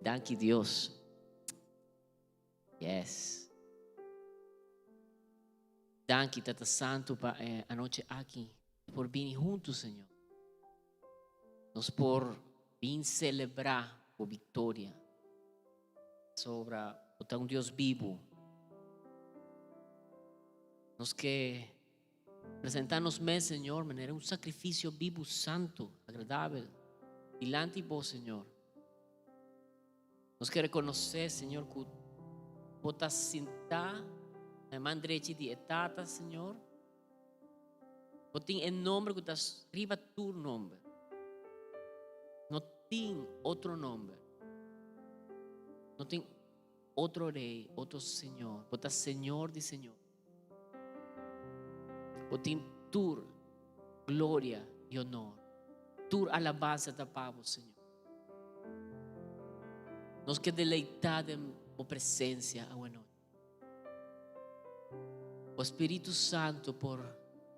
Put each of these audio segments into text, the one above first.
Thank you, Dios. Yes. Thank you, Tata Santo, a noite aqui, por vir juntos, Senhor. Nós por vir celebrar a vitória sobre o Deus vivo. Nós que apresentar-nos mesmo, Senhor, de maneira sacrifício vivo, santo, agradável, diante de vós, Senhor. Nós queremos reconhecer, Senhor, que você está sentado na mão direita de etata, Senhor. Você tem um nome que está escrito tu nome. Não tem outro nome. Não tem outro rei, outro Senhor. Você está Senhor de Senhor. Você tem tua glória e honor. Tua alabança da pavo, Senhor. Nós que deleitamos em tua presença a noite. O Espírito Santo por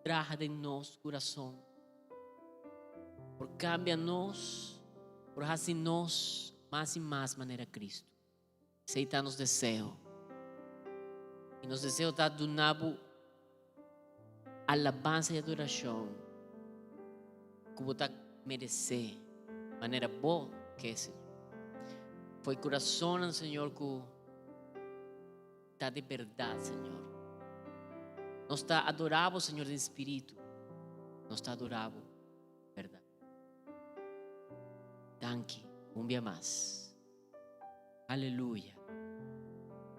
trazer em nosso coração, por cambiar-nos, por fazer-nos mais e mais maneira Cristo. Aceita nos desejos. E nos desejos está do nabo alabança e adoração que você merece, maneira boa que é, Senhor. Foi coração, Senhor, que está de verdade, Senhor. Nós está adorável, Senhor, de Espírito. Nós está adorável, verdade. Thank you, um dia mais. Aleluia.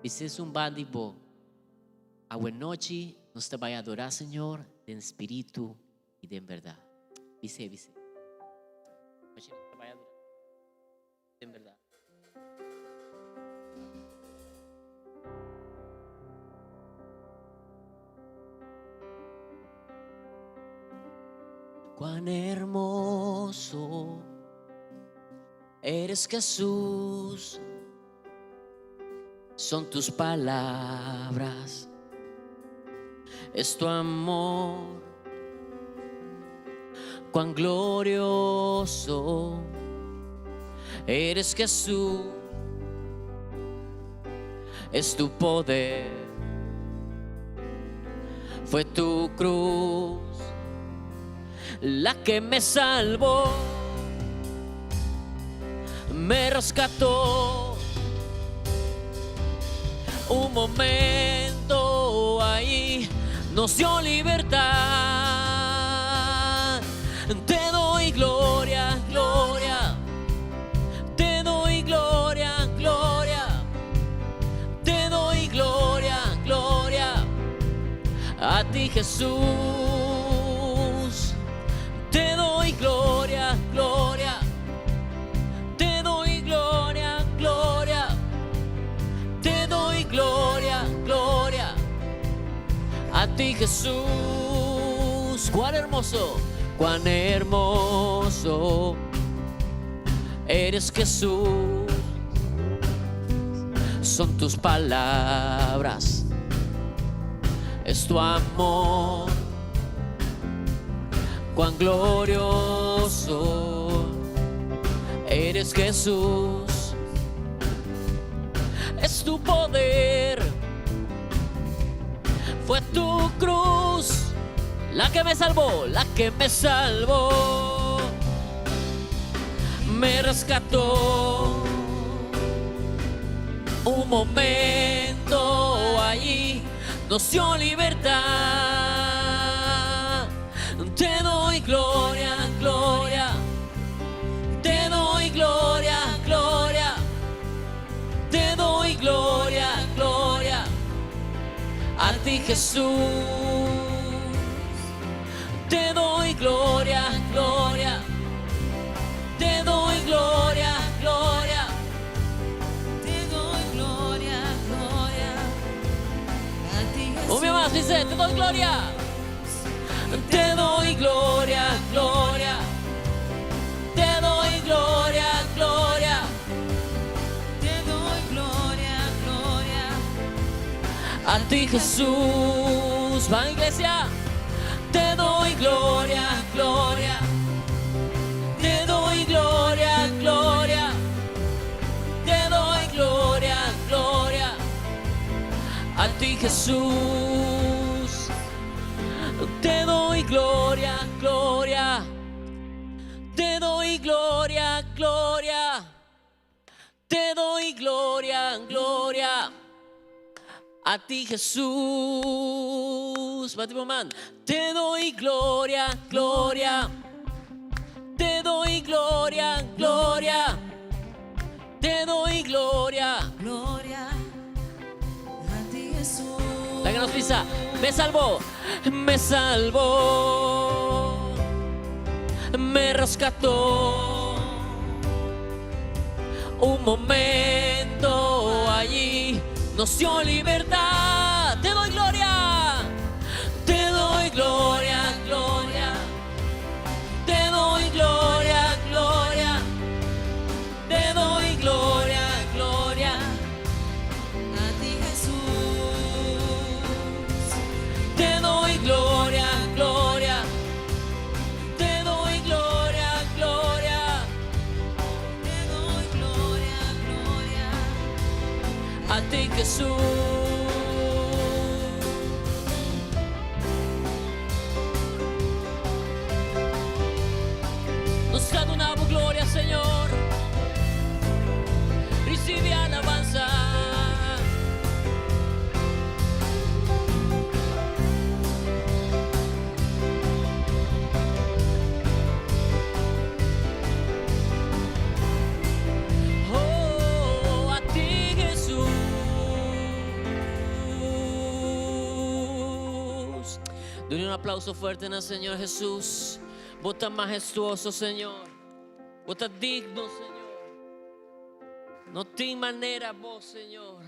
Esse é bando bom. A boa noite, nós te vai adorar, Senhor, em Espírito e em verdade. Vice. Hoje nós te vai adorar em verdade. Cuán hermoso eres, Jesús, son tus palabras, es tu amor. Cuán glorioso eres, Jesús, es tu poder, fue tu cruz la que me salvó, me rescató. Un momento ahí nos dio libertad. Te doy gloria, gloria. Te doy gloria, gloria. Te doy gloria, gloria. A ti, Jesús. Te doy gloria, gloria. Te doy gloria, gloria. Te doy gloria, gloria. A ti, Jesús. Cuán hermoso eres, Jesús. Son tus palabras, es tu amor. Cuán glorioso eres, Jesús, es tu poder, fue tu cruz la que me salvó, la que me salvó, me rescató. Un momento allí nos dio libertad. Te doy gloria, gloria. Te doy gloria, gloria. Te doy gloria, gloria. A ti, Jesús. Te doy gloria, gloria. Te doy gloria, gloria. Te doy gloria, gloria. A ti, Jesús. Un día más dice, te doy gloria. Te doy gloria, gloria. Te doy gloria, gloria. Te doy gloria, gloria. A ti, Jesús. Va, iglesia. Te doy gloria, gloria. Te doy gloria, gloria. Te Jesús. Te doy gloria, gloria. Te doy gloria, gloria. Te doy gloria, gloria. A ti, Jesús. Te doy gloria, gloria. Te doy gloria, gloria. Te doy gloria, gloria a ti, Jesús. La que nos pisa. Me salvó, me salvó, me rescató. Un momento allí nos dio libertad. Te doy gloria, te doy gloria, gloria. Te doy gloria, gloria. Te doy gloria, gloria. A ti, Jesús. Te doy gloria, gloria. Te doy gloria, gloria. Te doy gloria, gloria. A ti, Jesús. Nos adoramos, gloria, Señor. Recibe alabanza. Oh, a ti, Jesús. Dale un aplauso fuerte al Señor Jesús. Vos tan majestuoso, Señor. Vos tan digno, Señor. No tem manera vos, Señor.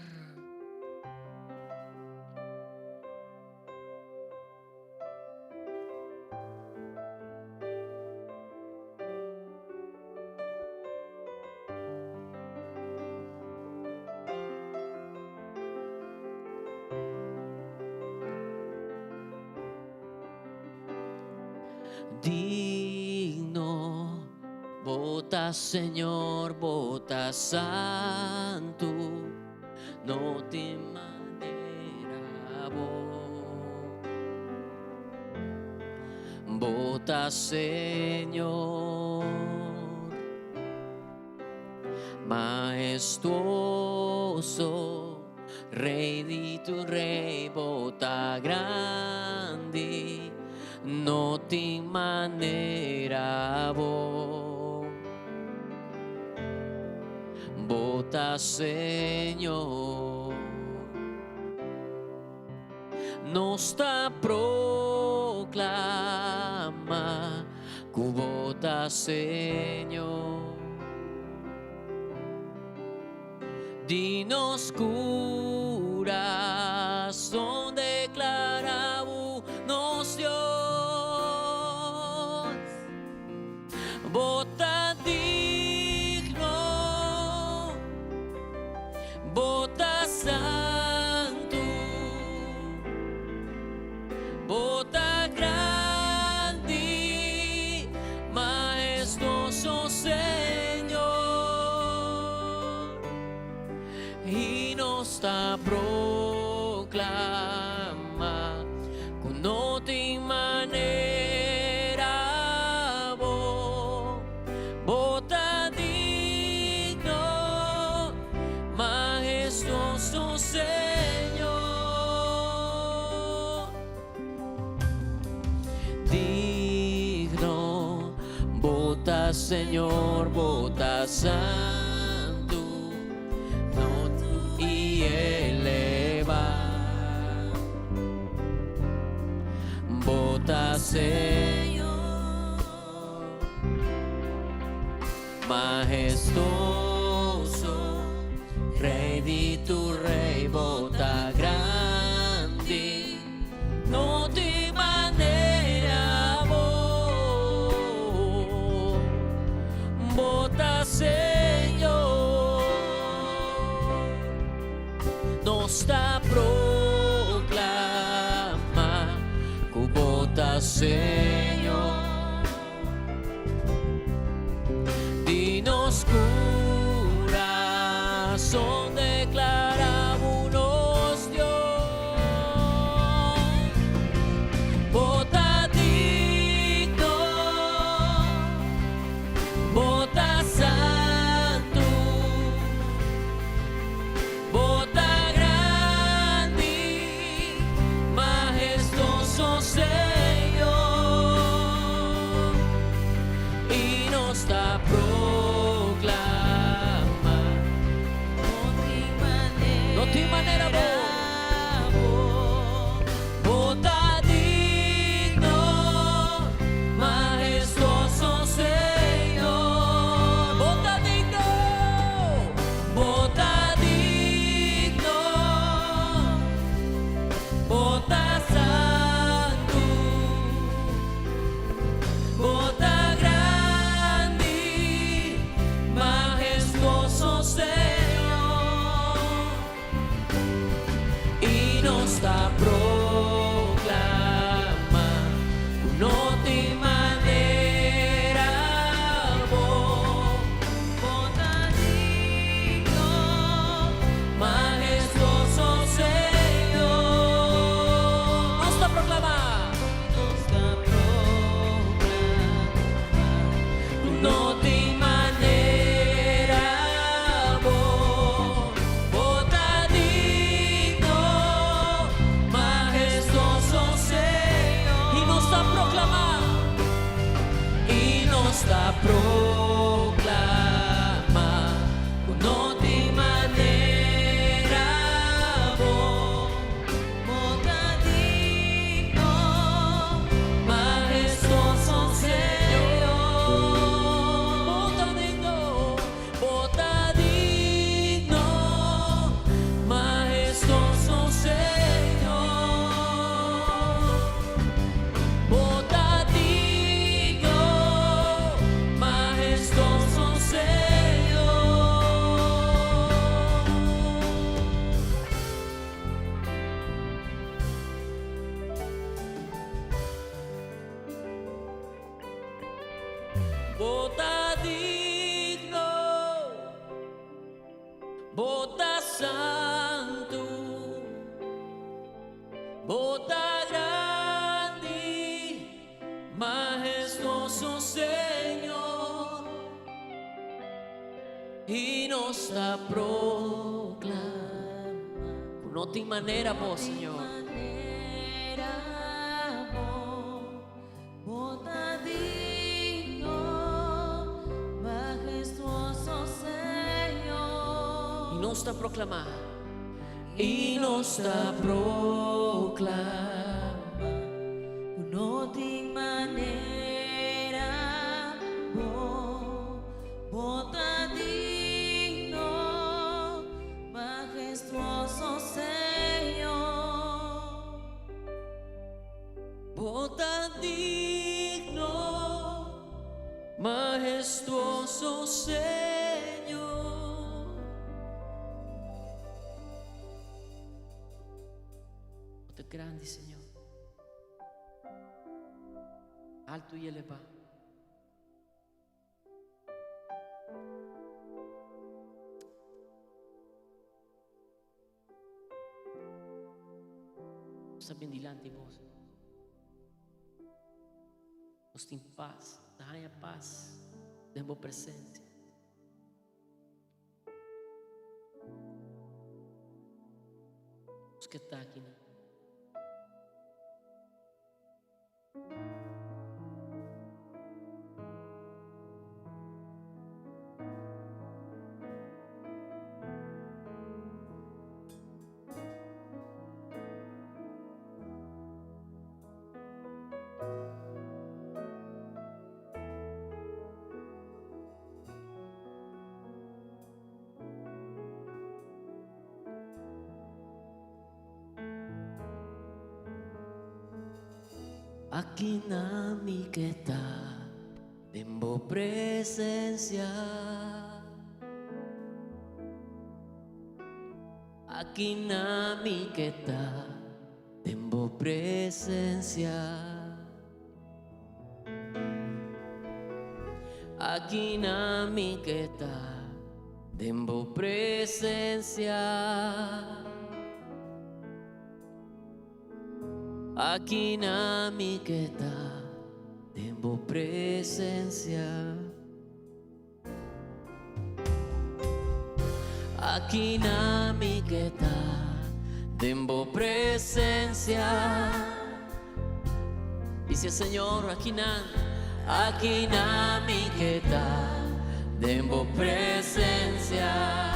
Digno, vota Señor, vota santo, no te manera vos. Vota Señor, majestuoso, Rey de tu Rey, vota grande. No tem manera vos. Bota Senhor. Nos tá proclama que bota Senhor. Dinos coração declara nos Dios. Bota digno, bota santo, bota grande, majestuoso Señor, y nos está proclama con no te manera. Señor, digno, bota Señor, bota santo, no y eleva, bota Señor, majestuoso, Rey de tu Rey, bota grande, no te manera vos, bota Señor, nos da proclama, que bota Señor, dinos corazón declaramos Dios, Bota santo, bota grande, majestoso Senhor, e nos está proclama. Não tem maneira, bom Senhor. Nos está proclamar e nos está proclama. Não tem maneira bota digno, majestuoso Senhor. Bota digno, majestuoso Senhor. Grande Senhor, alto e elevado. Está bem diante de vós. Nos tem paz, dai a paz, de boa presença. Os que está aqui, né? Aqui na miqueta tembo presencia. Aqui na miqueta tembo presencia. Aqui na miqueta tembo presencia. Aqui na miqueta tembo presencia. Aqui na miqueta tembo presencia. Dice el Señor, aqui na miqueta tembo presencia.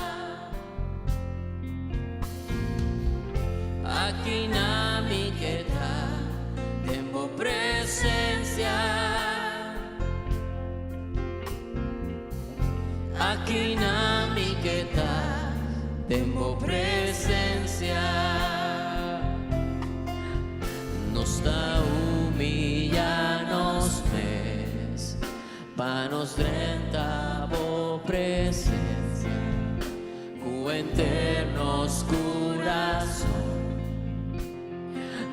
Aqui na miqueta tembo presencia. Aqui na miqueta tembo presencia. Nos está humillando mes, para nos renta bo presencia, cu eternos corazón.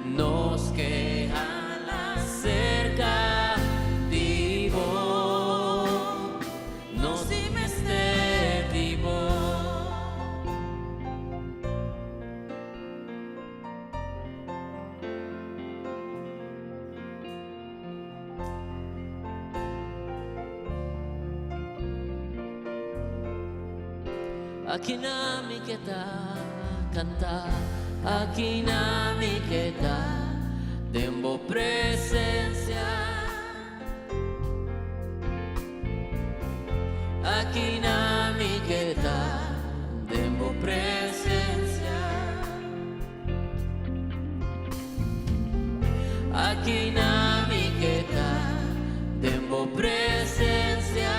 Nos queja cerca de vos, nos dimester de vos. Aqui na miqueta canta. Aqui na miqueta tembo presencia. Aqui na miqueta tembo presencia. Aqui na miqueta tembo presencia.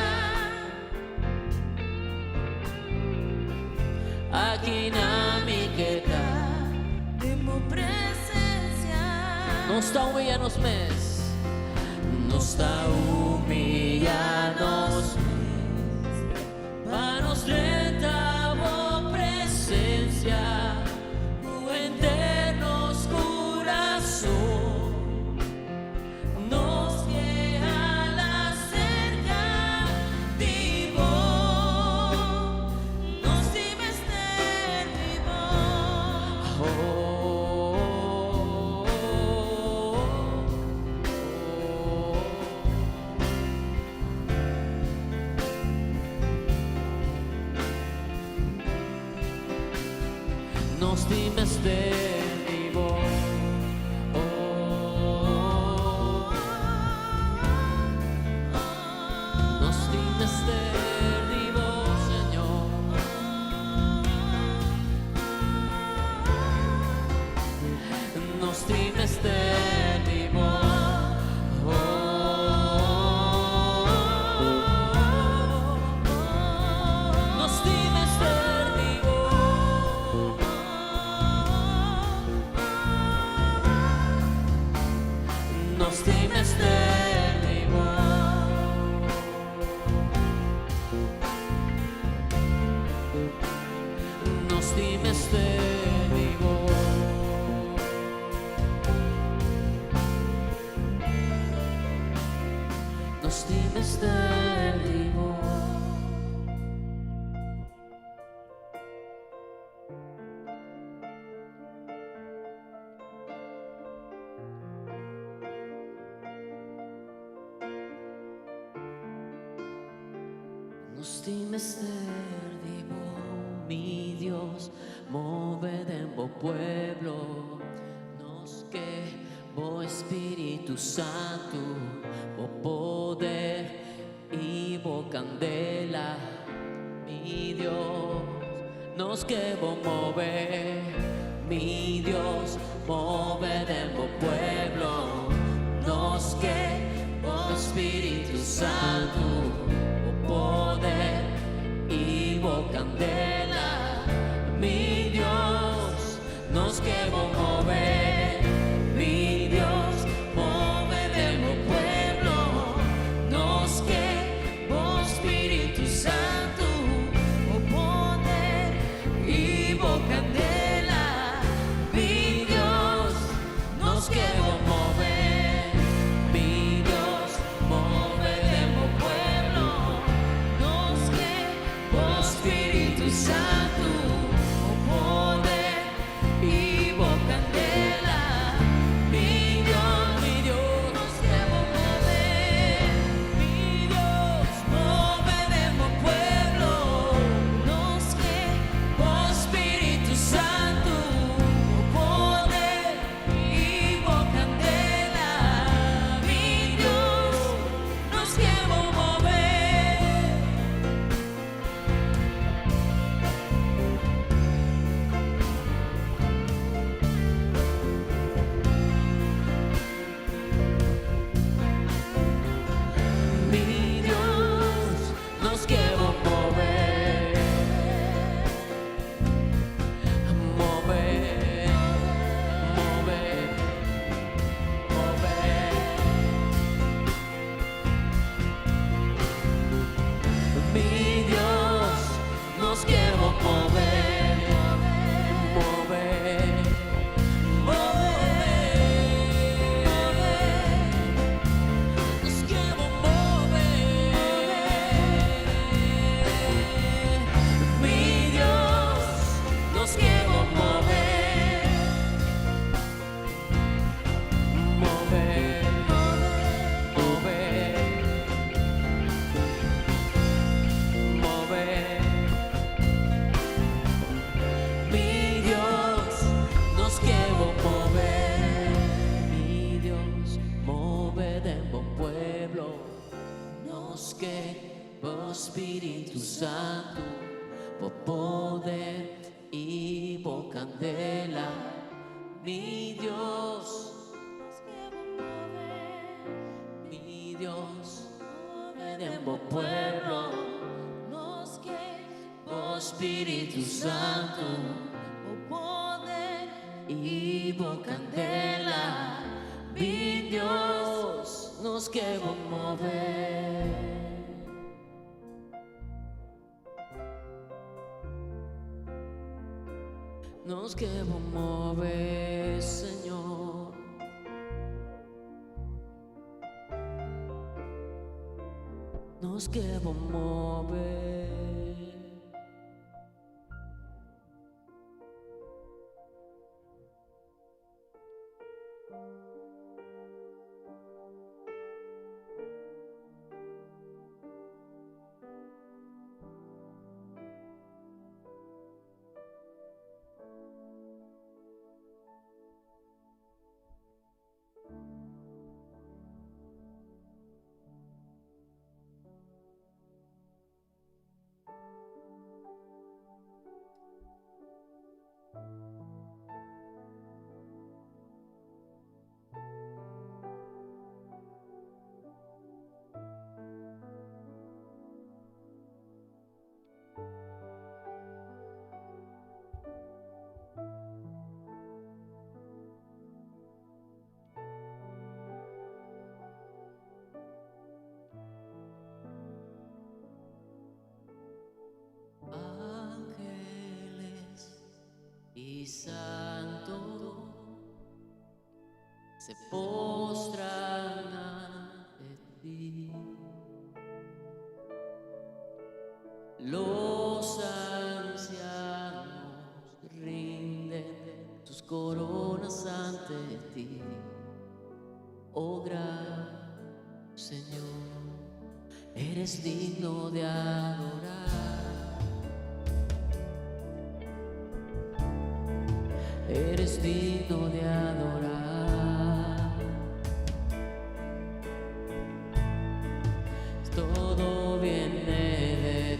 Aqui na miqueta nos está humillando os mes, nos está humillando os mes, para nos renta bo presencia, o eternos corazón, nos queja la cerca de vos, nos dimeste nos dimeste vivo. Nos dimeste vivo, Señor. Nos dimeste vivo. Nos dimeste vivo. Nos dimeste vivo. Nos dimeste vivo. Nos dimeste vivo. Nos dimeste vivo, mi Dios, movedemo pueblo, nos que vo Espíritu Santo, vo poder y vo candela, mi Dios, nos que vo mover, mi Dios, movedemo pueblo, nos que vo Espíritu Santo, poder y vo candela, mi Dios, nos queremos mover, mi Dios, moveremos pueblo, nos queremos Espíritu Santo, poder y vo candela, mi Dios, nos queremos mover, mi Dios, moveremos pueblo. Espíritu Santo, poder y vo candela, mi Dios, nos queremos mover, mi Dios, moveremos pueblo, nos queremos Espíritu Santo, poder y vo candela, mi Dios, nos queremos mover. Mi Dios, nos queremos mover, mover, mover, mover. Mi Dios, nos queremos mover, mover, mover, mover. Nos queremos mover, mi Dios, nos queremos mover, mover, mover, mover. Mi Dios, nos queremos mover, mi Dios, moveremos pueblo, nos queremos Espíritu Santo, por poder y por candela, mi Dios, nos queremos mover, mi Dios, moveremos pueblo, nos queremos Espíritu Santo, por poder y por candela, mi Dios, nos queremos mover. Nos queremos mover, Señor. Nos queremos mover. y santo se postran ante ti. Los ancianos rinden sus coronas ante ti. Oh gran Señor, eres digno de adorar. Eres digno de adorar. Todo viene de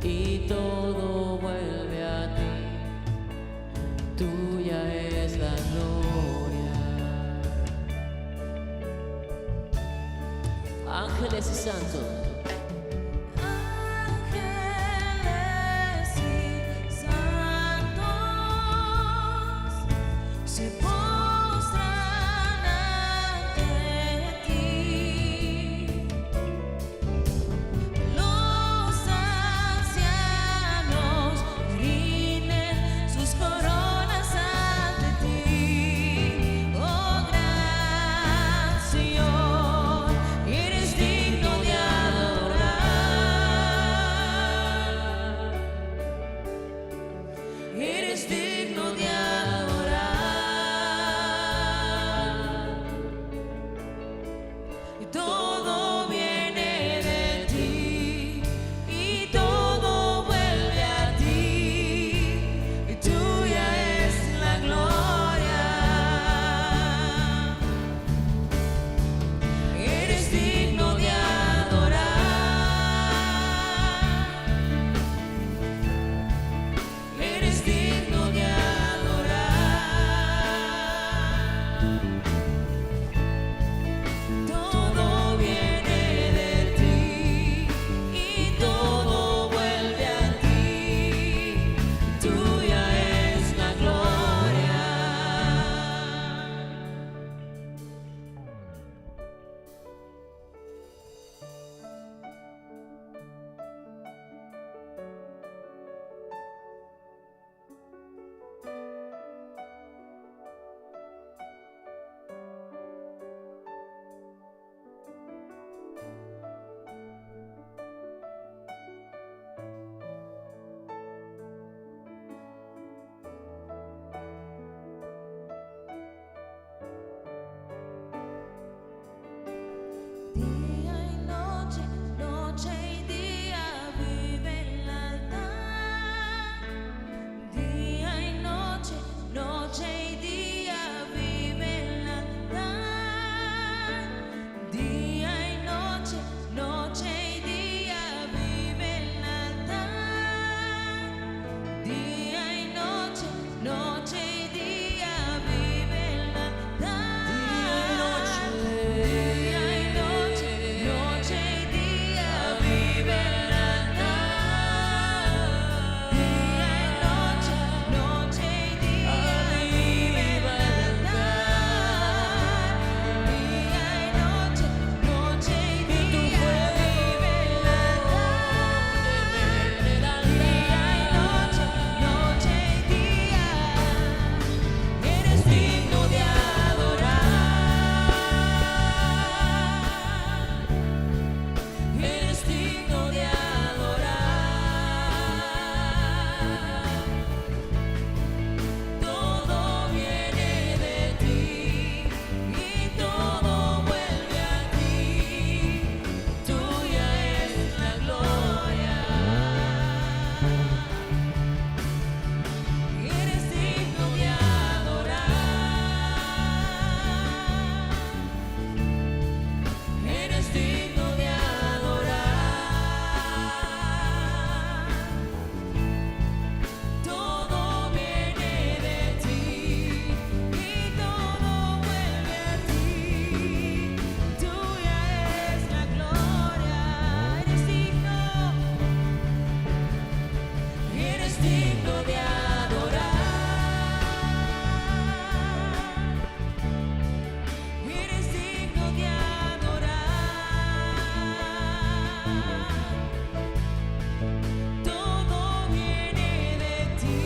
ti y todo vuelve a ti. Tuya es la gloria. Ángeles y santos, Ángeles y santos se postran ante ti. Los ancianos rinden sus coronas ante ti. Oh gran Señor, eres digno de adorar. Eres digno de adorar. Y todo viene de ti y todo vuelve a ti. Y tuya es la gloria. Eres digno de adorar. Eres digno de adorar. Todo viene de ti y todo vuelve a ti. Tuya es la gloria. Día y noche, noche y día vive el altar. Día y noche, noche y día vive el altar. Día y noche, noche y día vive el altar. Día y noche, noche y día vive el altar. Día y noche, noche y día vive el altar. Día y noche, noche y día vive el altar. Día y noche, noche y día vive el altar. Día y noche, noche y día. Eres digno de adorar. Eres digno de adorar. Todo viene de ti y todo vuelve a ti. Tuya es la gloria. Eres digno de adorar. Eres digno de adorar. Todo viene de ti y todo vuelve a ti. Tuya es la gloria. Eres digno de adorar. Eres digno de adorar. Todo viene de ti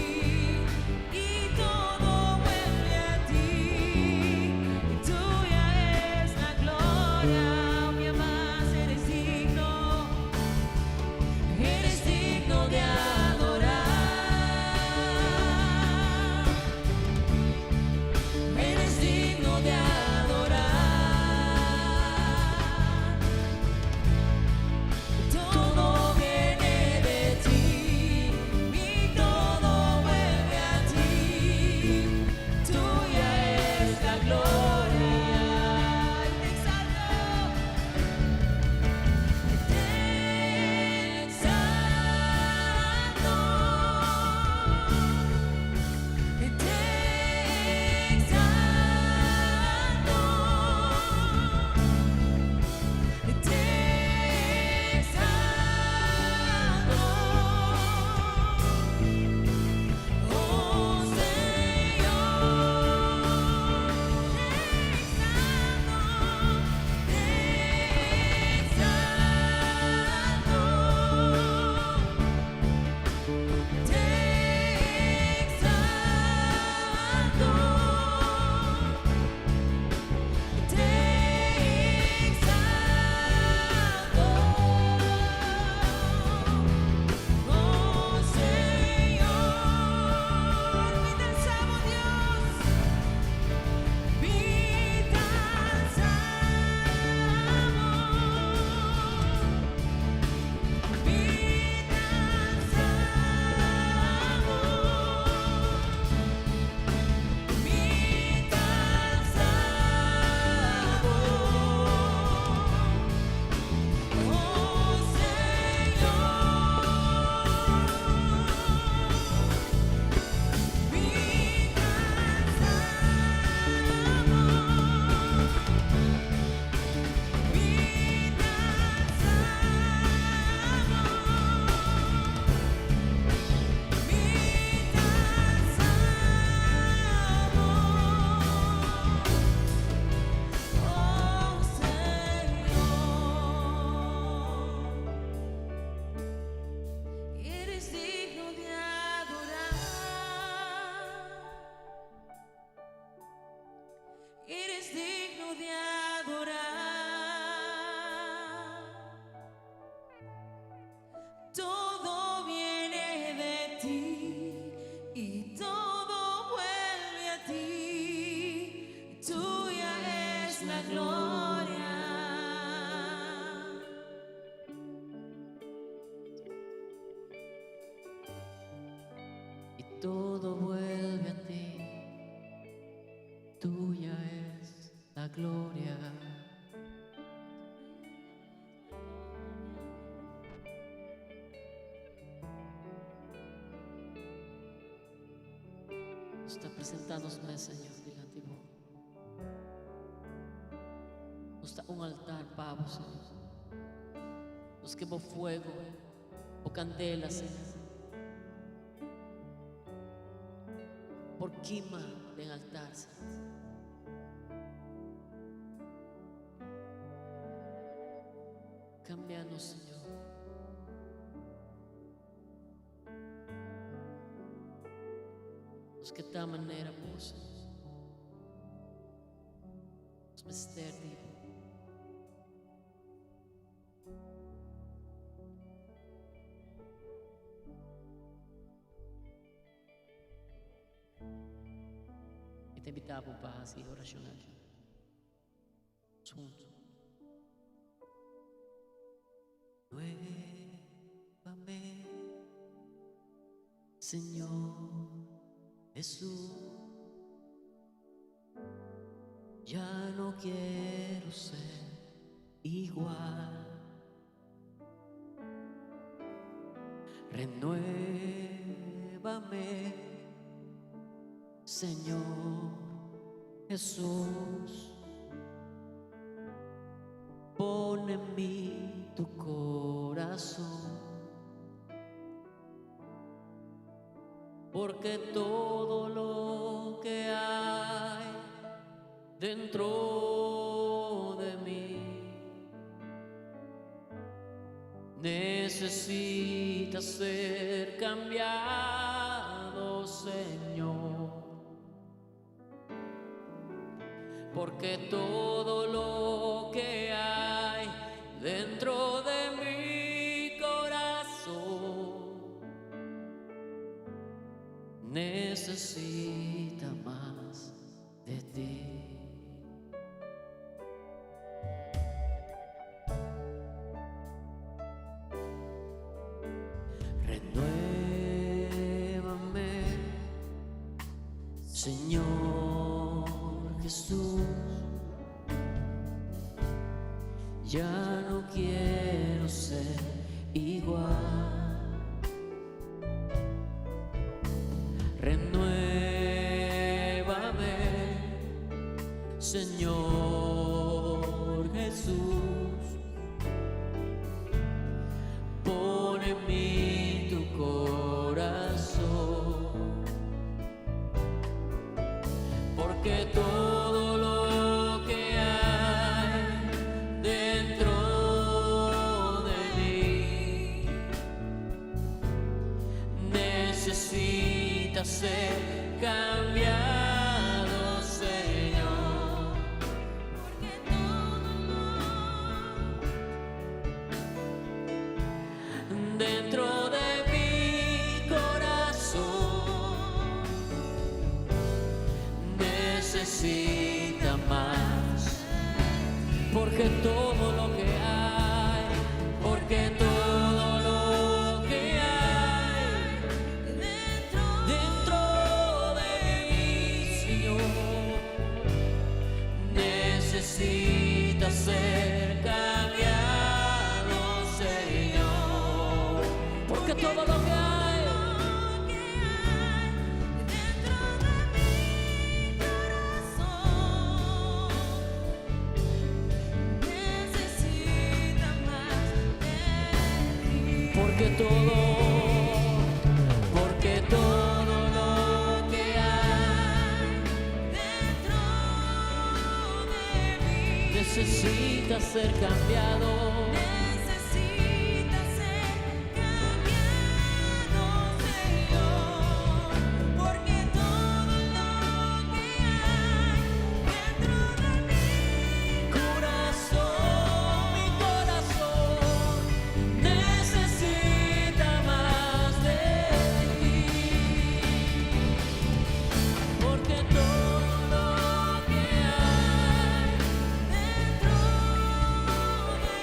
todo vuelve a ti, tuya es la gloria. Está presentando-me, Senhor, diante de vos. Está um altar para vos, Senhor. Nos queimou fogo, o candela, Senhor. Por queima del altar, Senhor. Cambia-nos, Senhor. Nos que tal maneira, moça. Nos mistérios. E te invitava para assim oracionar juntos. Nuevame, Señor Jesús, ya no quiero ser igual. Renuévame, Señor Jesús, pon en mí tu corazón, porque todo lo que hay dentro de mí necesita ser cambiado, Señor, porque todo lo que hay dentro de mi corazón necesita más de ti. Renuévame, Señor Jesús, ya no quiero ser igual. Renuévame, Señor Jesús, pon en mí tu corazón, porque todo lo que hay dentro de mí necesita ser cambiado, Señor, porque todo dentro de mi corazón necesita más, porque todo lo que hay, porque todo lo que hay dentro de mí, Señor, necesita ser cambiado, Señor, porque todo lo que hay porque todo lo que hay dentro de mí necesita ser cambiado, necesita ser cambiado, Señor, porque todo lo que hay dentro de mi corazón necesita más de ti, porque todo lo que hay dentro de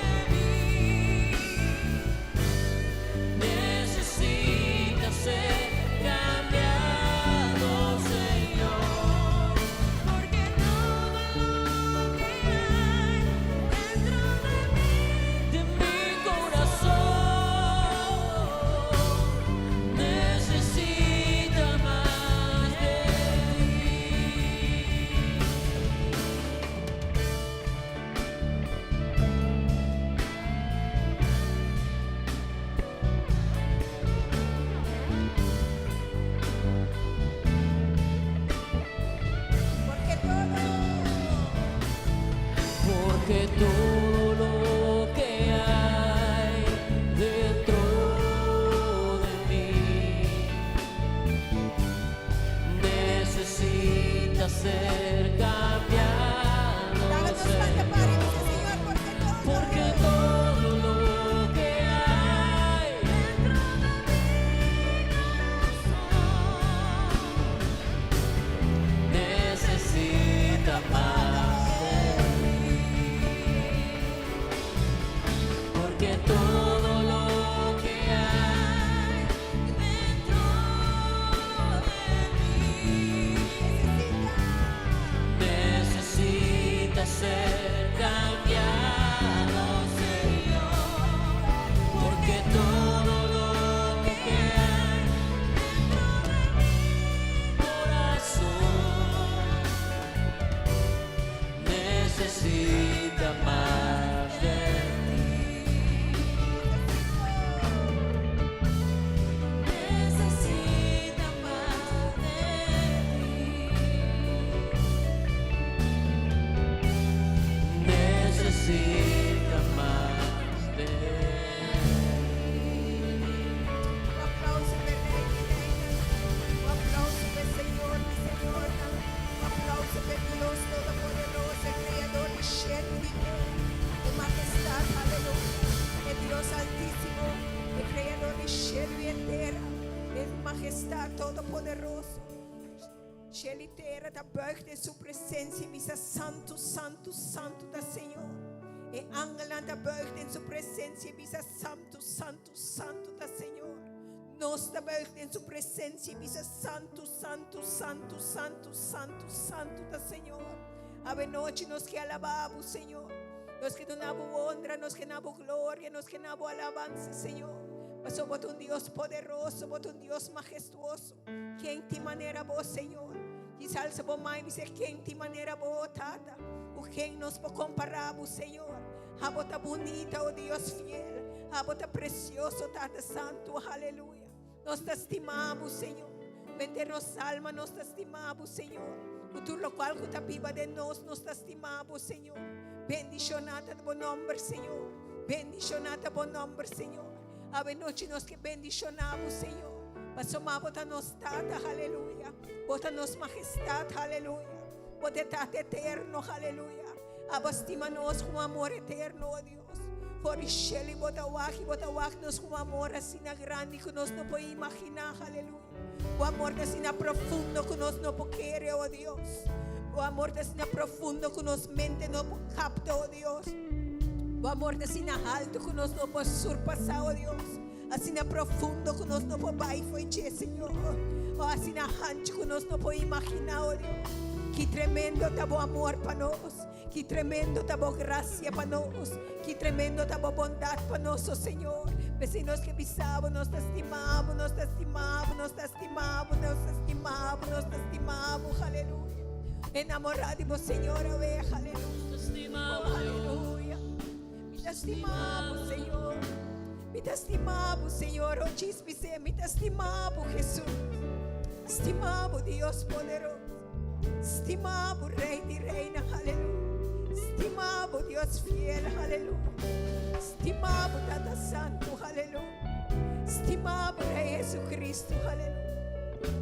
majestad todopoderoso. Shelitera te buigt en su presencia, misa santo, santo, santo da Señor. E ángel te buigt en su presencia, misa santo, santo, santo da Señor. Nos te buigt en su presencia, misa santo, santo, santo, santo, santo, santo da Señor. Ave noche nos que alabamos, Señor. Nos que donamos honra, nos que damos gloria, nos que damos alabanza, Señor. Mas somos un Dios poderoso, somos un Dios majestuoso. Que en ti manera vos, Señor. Quizás sabemos mais dizer que em ti maneira boa, tata. O quem nos comparamos, Senhor. A bota bonita, oh Deus fiel. A bota precioso, tata santo, aleluia. Nós te estimamos, Senhor. Vender nos alma, nós te estimamos, Senhor. O tu local que está viva de nós te estimamos, Senhor. Bendicionada bom nome, Senhor. Bendicionada bom nome, Senhor. Ave noite nós que bendicionamos, Senhor. Pasoma bota nos tata, aleluia. Bota nos majestade, aleluia. Bota tata eterno, aleluia. Abastima-nos com amor eterno, oh Deus. Por isso, bota wak nos com amor assim na grande que nós não podemos imaginar, aleluia. O amor assim na profundo que nós não podemos querer, oh Deus. O amor assim na profundo que nós mente não capta, oh Deus. O amor assim na alto que nós não podemos surpassar, oh Deus. Assim na profundo que nós não podemos foi Senhor. Oh, assim na ancho que nós não podemos imaginar, oh Deus. Que tremendo tá bom amor para nós. Que tremendo tá bom graça para nós. Que tremendo tá bom bondade para nós, oh Senhor. Vecinos que pisamos, nós te estimamos, nós te estimamos, nós te estimamos, nós te estimamos, nós te estimamos, aleluia. Enamorado de vos, Senhor, oveja, aleluia. Oh, aleluia. Me te estimamos, Senhor. Me te estimamos, Senhor, oh Chispe, me te estimamos, Jesus. Estimamos, Deus poderoso. Estimamos, Rei de Reina, aleluia. Estimamos, Deus fiel, aleluia. Estimamos, Tata Santo, aleluia. Estimamos, Rei Jesucristo, aleluia.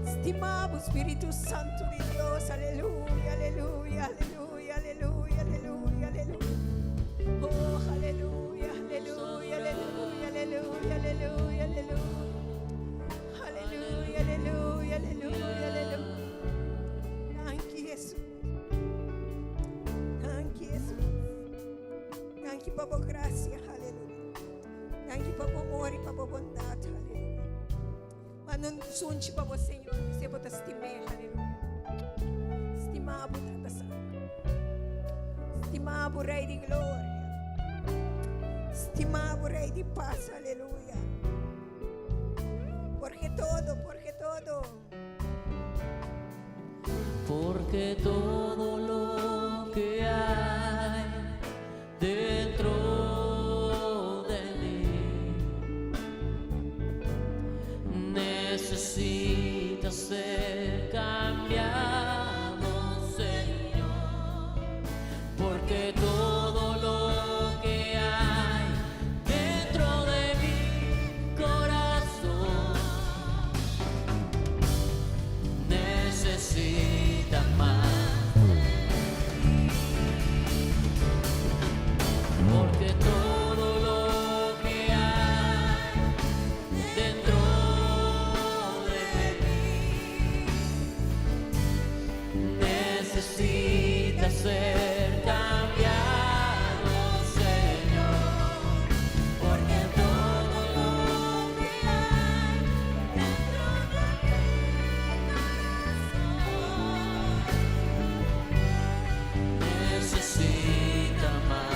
Estimamos, Espírito Santo de Deus, aleluia, aleluia, aleluia, aleluia, aleluia, aleluia. Oh, aleluia, aleluia, aleluia, aleluia, aleluia, aleluia. Aleluia, aleluia, aleluia, aleluia. Thank you, Jesus. Thank you, Jesus. Thank you, Papa, graça, aleluia. Thank you, Papa, amor e Papa, bondade, aleluia. Mano, sunte para você, Senhor, você pode estimar, aleluia. Estimado, Tata Santo. Estimado, Rei de glória. Estimado Rei de paz, aleluia. Porque todo. Porque todo lo que hay dentro de mí necesita ser cambiado, Señor. Porque todo lo que hay dentro de mi corazón necesita más. Porque todo lo que hay dentro de mí necesita ser cambiado, Señor. Porque todo lo que hay dentro de mi corazón necesita más.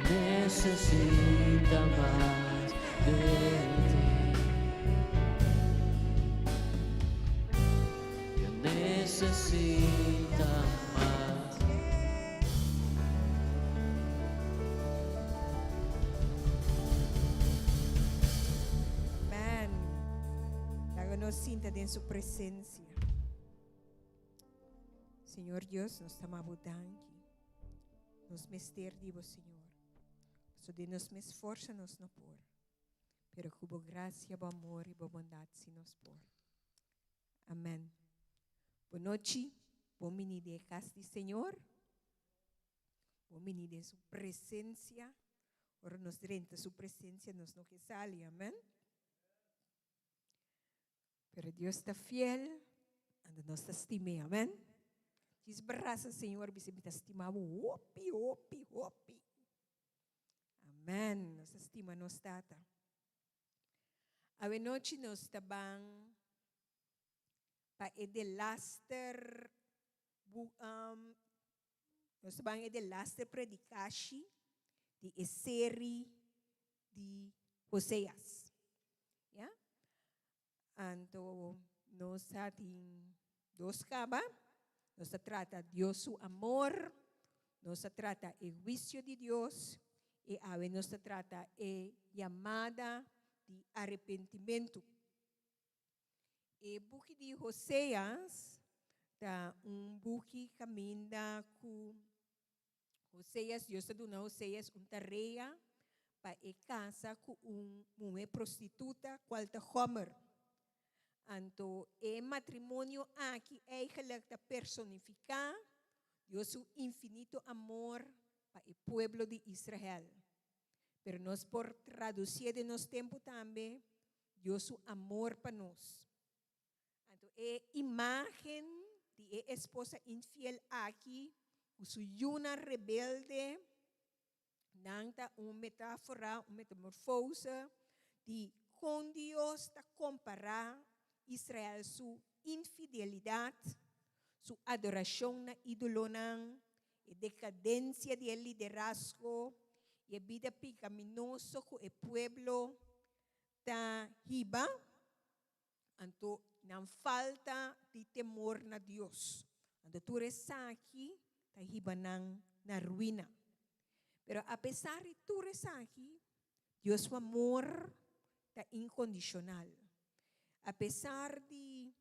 Necesita más de ti. Que necesita más. Amén. Háganos cinta en su presencia. Señor Dios, nos amamos tanto. Nos mester divo, Senhor. So de nos me esforça nos no por. Pero cubo gracia, bo amor e bo bondade se nos por. Amém. Boa noite, bom venir de casa do Senhor, bom venir de sua presença, ora nos renta sua presença, nos não que sale, amém? Pero Deus está fiel, e nós estima, amém? Diz braça, Senhor, você me estima, opi, opi, opi. Amém, nós estima, nós tata. A noite nós estamos para de laster nós estamos de laster predicação de série de Oséias. Ja? Então, nós temos dois cabas, nós trata Deus su amor, nós trata o juízo de Deus e a nós trata a chamada de arrependimento. E book de Oséias, tá book caminha com Oséias, Deus está dando Oséias tarefa para casa com uma prostituta qual está Homer. Então, o matrimônio aqui eigenlijk está personificar Deus su infinito amor para o povo de Israel. Pero nós por traduzir de nosso tempo também Deus su amor para nós. Então, a imagem de a esposa infiel aqui, o suyuna rebelde, nanta uma metáfora, uma metamorfose, de com Deus está comparar Israel sua infidelidade, sua adoração na idolona, a decadência do liderazgo, e a vida pecaminosa que o povo está riba, então não falta de temor na Deus. Então tu resta aqui, está riba na ruína. Pero apesar de tu resta aqui, Deus o amor está incondicional. Apesar de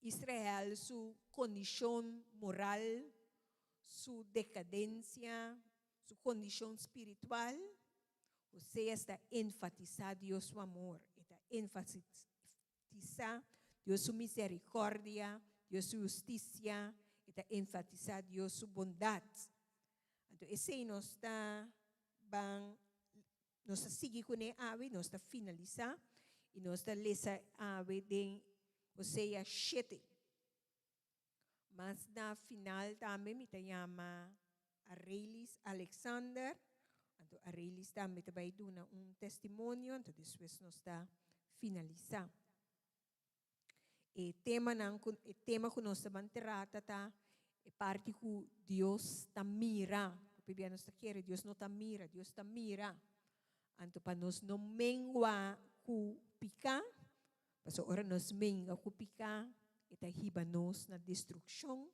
Israel, sua condição moral, sua decadência, sua condição espiritual, você está enfatizando Deus o amor, está enfatizando Deus sua misericórdia, Deus sua justiça, está enfatizando Deus sua bondade. Então, esse nós está nós seguimos com a ave, nós está finalizar e nós está lesa a ave de Oséias 7. Mas na final também me chama Arelis Alexander. Então, Arelis também vai dar testemunho, então depois nós está finalizar. O tema que nós estamos tratando é parte que Deus está mira. Porque nós está querendo, Deus não está mira, Deus está mira. Então, para nós não menguar com picar, mas agora nós menguar com picar, está riba nós na destruição.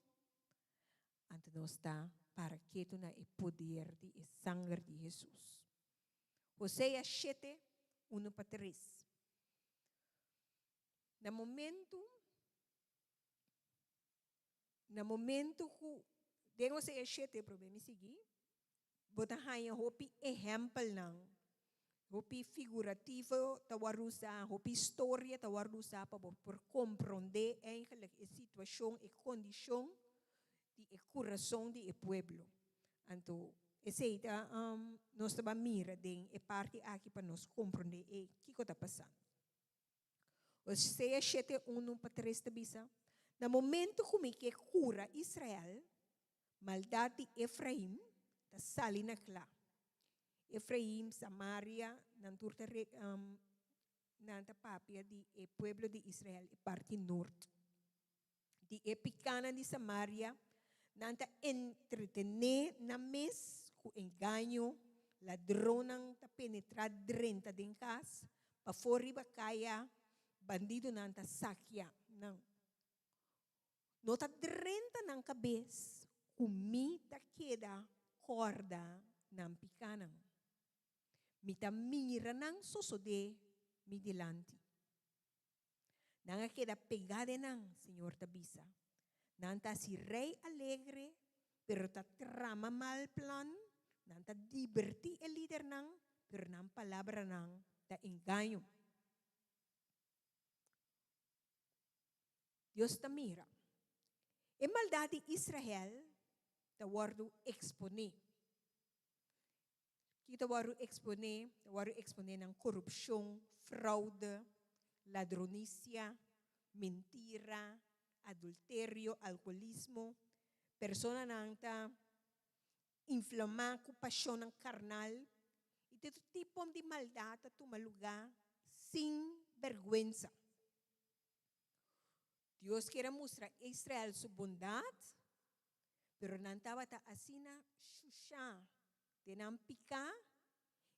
Então, nós está para que tu na o poder de sangue de Jesus. Oséias 7, 1-3. No momento que den Oséias 7, problema é seguir, botar aí hopi exemplo não, hopi figurativo tawarusa, hopi história tawarusa para por compreender eigenlijk a situação e condição de coração de povo. Então, esse é nós estamos mira de a parte aqui para nós compreender o que está passando. Oséias 7, 1-3 te bisa. No momento que cura Israel, maldade de Efraim, está sali na clá. Efraim, Samaria, nanturta nanta papia de pueblo de Israel, e parte norte. De epicana de Samaria, nanta entretener na mes com engano, ladronang ta penetrar drenta den casa, pa fora kaya bandido nanta sakya não. Nota drenta ng cabeça, kumita queda corda ng picanang. Mita mira ng sosode mi dilante. Nanga queda pegada ng Senhor tabisa. Nanta si rei alegre, pero ta trama mal plan, nanta diverti el líder ng, pero ng palabra ng ta engaño. Deus te mira. A maldade de Israel está word exponer. Kita word exponer ng corrupção, fraude, ladronícia, mentira, adultério, alcoolismo, persona nang ta inflamar com paixão carnal, e todo tipo de maldade toma lugar sem vergüenza. Deus quer mostrar a Israel sua bondade, pero não estava assim na xuxa, de não picar,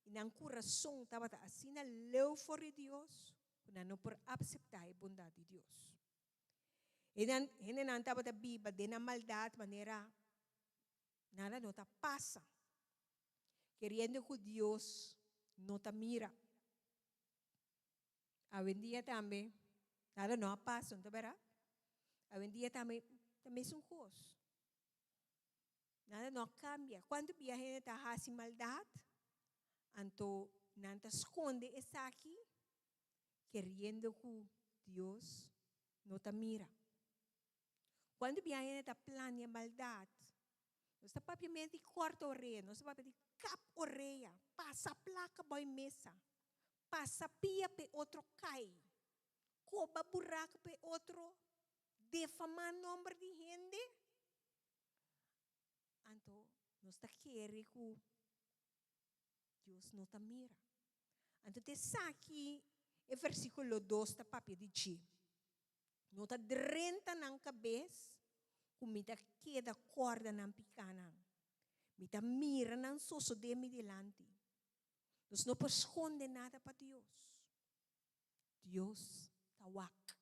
e não coração estava assim na leu for Deus, para não por aceitar a bondade de Deus. E não estava da Bíblia, de na maldade, maneira, nada não está passa, querendo que Deus não te mira. Hoje em dia também, nada não passa, não é verdade? Hoje em dia também é um coisa. Nada não cambia. Quando a gente está fazendo maldade, então não te esconde essa aqui, querendo que Deus não te mira. Quando a gente está planeando maldade, não está propriamente corta a orelha, não está propriamente cap orelha, passa a placa para a mesa, passa a pia para outro cai, coba buraco para outro, defamar nome de gente. Então, nós está querendo que Deus não te mira. Então, te aqui, o versículo 2 está papel de ti. Não está drenta na cabeça, como está queda corda na picana. Me está mira na sosso de me delante. Nós não podemos esconder nada para Deus. Deus está wak.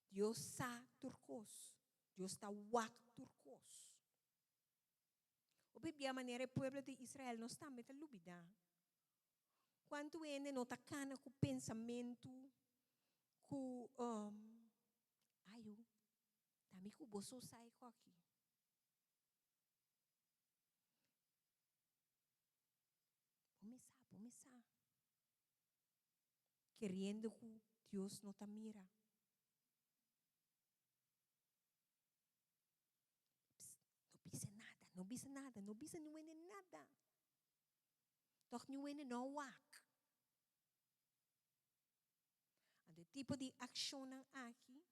Deus está turcos. Deus está wak turcos. O bebia maneira o povo de Israel não está met lubida. Quando ele não está cana com pensamento, com ayo, também com bolso sai aqui. Começar. Querendo que Deus não te mira. Não bisa nada. Toch não é não wak. O tipo de ação aqui,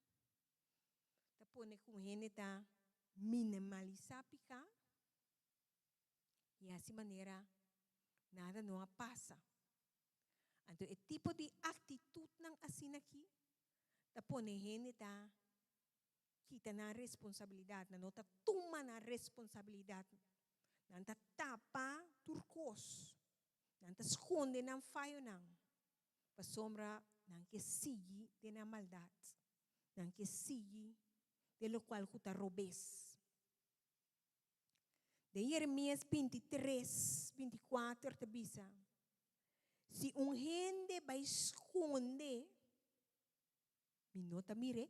tá põe com gente tá minimalizar picar, e assim maneira nada não passa. Então, o tipo de atitude assim aqui, tá põe gente tá kita na responsabilidade, não está toma na responsabilidade, não está tapa turcos, não está esconde na falho não, para sombra não que sigue de na maldade, não que sigue de lo qual que está robes. De Jeremias 23, 24 te bisa, se gente vai esconder, me nota mire.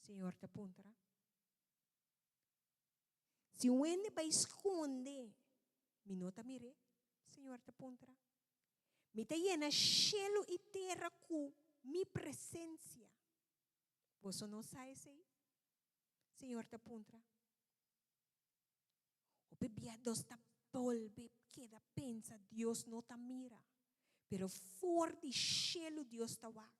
Senhor te apontará. Se um ende vai esconder, me nota mire, Senhor te apontará. Me te llena cielo e terra com minha presença. Você não sai aí? Senhor te apontará. O bebiados está polve, queda pensa, Deus não te mira. Pero for de cielo Deus está lá.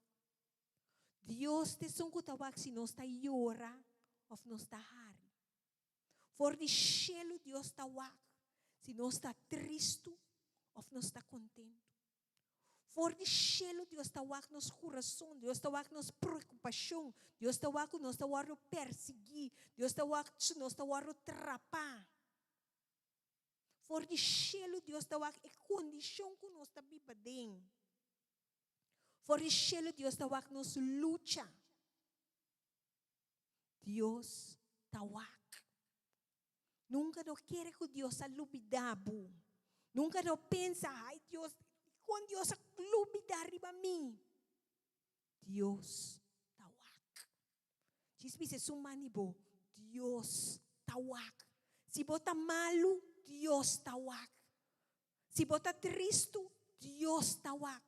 Deus te sungkutawag se não está llora ou não está hari. For de cielo Deus está wak se não está triste ou não está contento. For de cielo Deus está wak nos coração, Deus está wak nos preocupação, Deus está wak nos está waro perseguir, Deus está wak nos está waro trapar. For de cielo Deus está wak e condição que nós está bibadem. For de cielo Deus está wak nos luta. Deus está wak. Nunca não quer que Deus a lubidabo. Nunca não pensa, ai Deus, quando Deus a lubida arriba a mim. Deus está wak. Diz me se manibo, Deus está wak. Se bota malo, Deus está wak. Se bota triste, Deus está wak.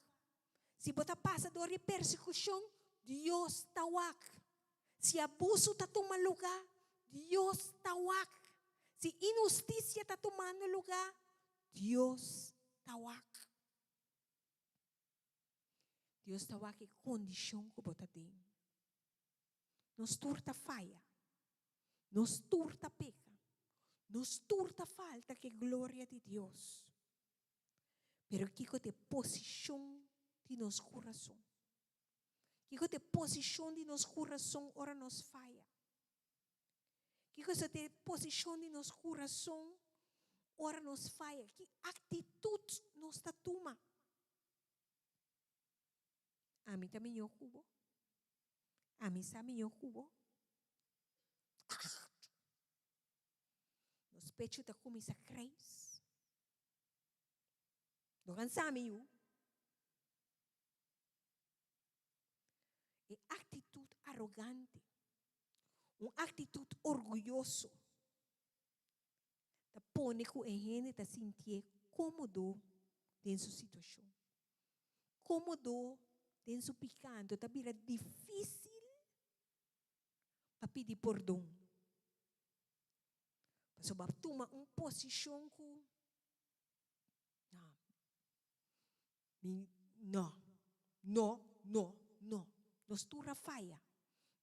Se Se você passa por persecução, Deus está wak. Se abuso está tomando lugar, Deus está wak. Se injustiça está tomando lugar, Deus está wak. Deus está wak em condição que você tem. Nos turta falha. Nos turta peca. Nos turta falta que glória de Deus. Pero que te posição de nos coração. Que te posição de nos coração ora nos falha. Que te posição de nos coração ora nos falha. Que atitude nos está toma. A mim também eu cubo. A mim também eu cubo. Nos pechos da começa a crescer. Não cansamos eu. É atitude arrogante. Uma atitude orgulhosa. Da põe que a gente está sentir cômodo dentro da situação. Cômodo dentro do picante. Está vira difícil para pedir perdão. Mas para tomar uma posição que não. Nos turra falha.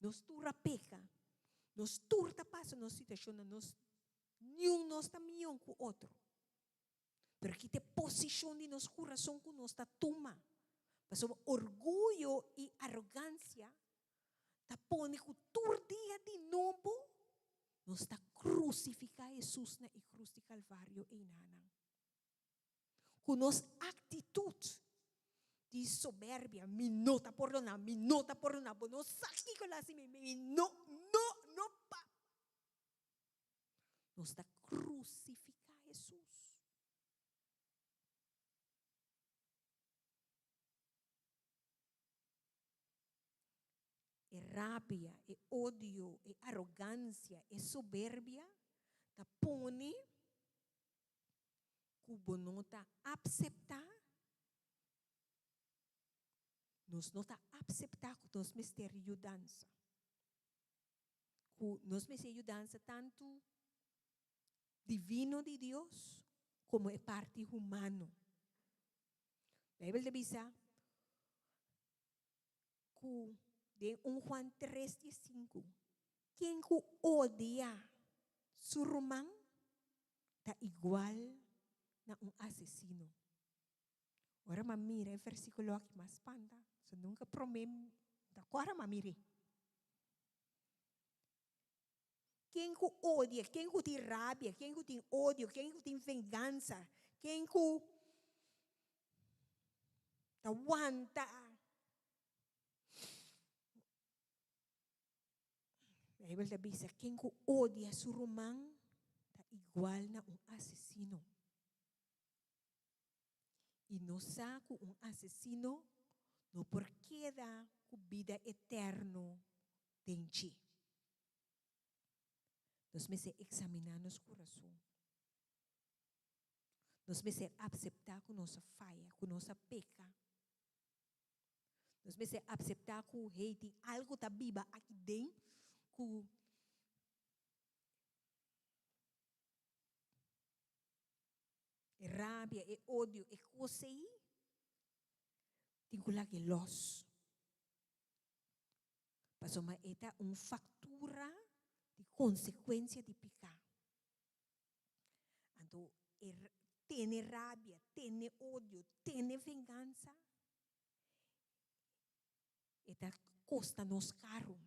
Nos turra peca. Nos turra passa na situação. Nenhum nós está melhor que o outro. Pero que te posição de nos coração que nós está toma. Mas o orgulho e arrogância está põe que todo dia de novo nós está crucificar Jesus na cruz de Calvário e nana. Com nossa atitude de soberbia, me nota por nada, não sabe que eu assim, não, pa. Nós está crucificar Jesus. E rábia, e ódio, e arrogância, e soberbia, tá põe que o não está aceitar. Nós não está aceitar que nós mistérios dança. Que nós mistérios dança tanto divino de Deus como é parte humano. A Bíblia diz que de 1 Juan 3:5, quem que odia seu irmão está igual a um assassino. Ora, mira o versículo aqui mais espanta. Você nunca promete. Agora, mira. Quem que odia, quem que tem rabia, quem que tem ódio, quem que tem vingança, quem que aguanta. A Bíblia diz que quem que odia seu irmão está igual a um assassino. E não sabe um assassino não porque dá vida eterna em ti. Nós me examinar nos coração. Nós me aceitar com nossa falha, com nossa peca. Nós me aceitar com o rei de algo da Bíblia aqui dentro, com rabia, e ódio, e coisa aí. Tem que lá que los. Passou uma eta factura de consequência de pecar. Então, tem rabia, tem ódio, tem vingança. Eta custa nos caro.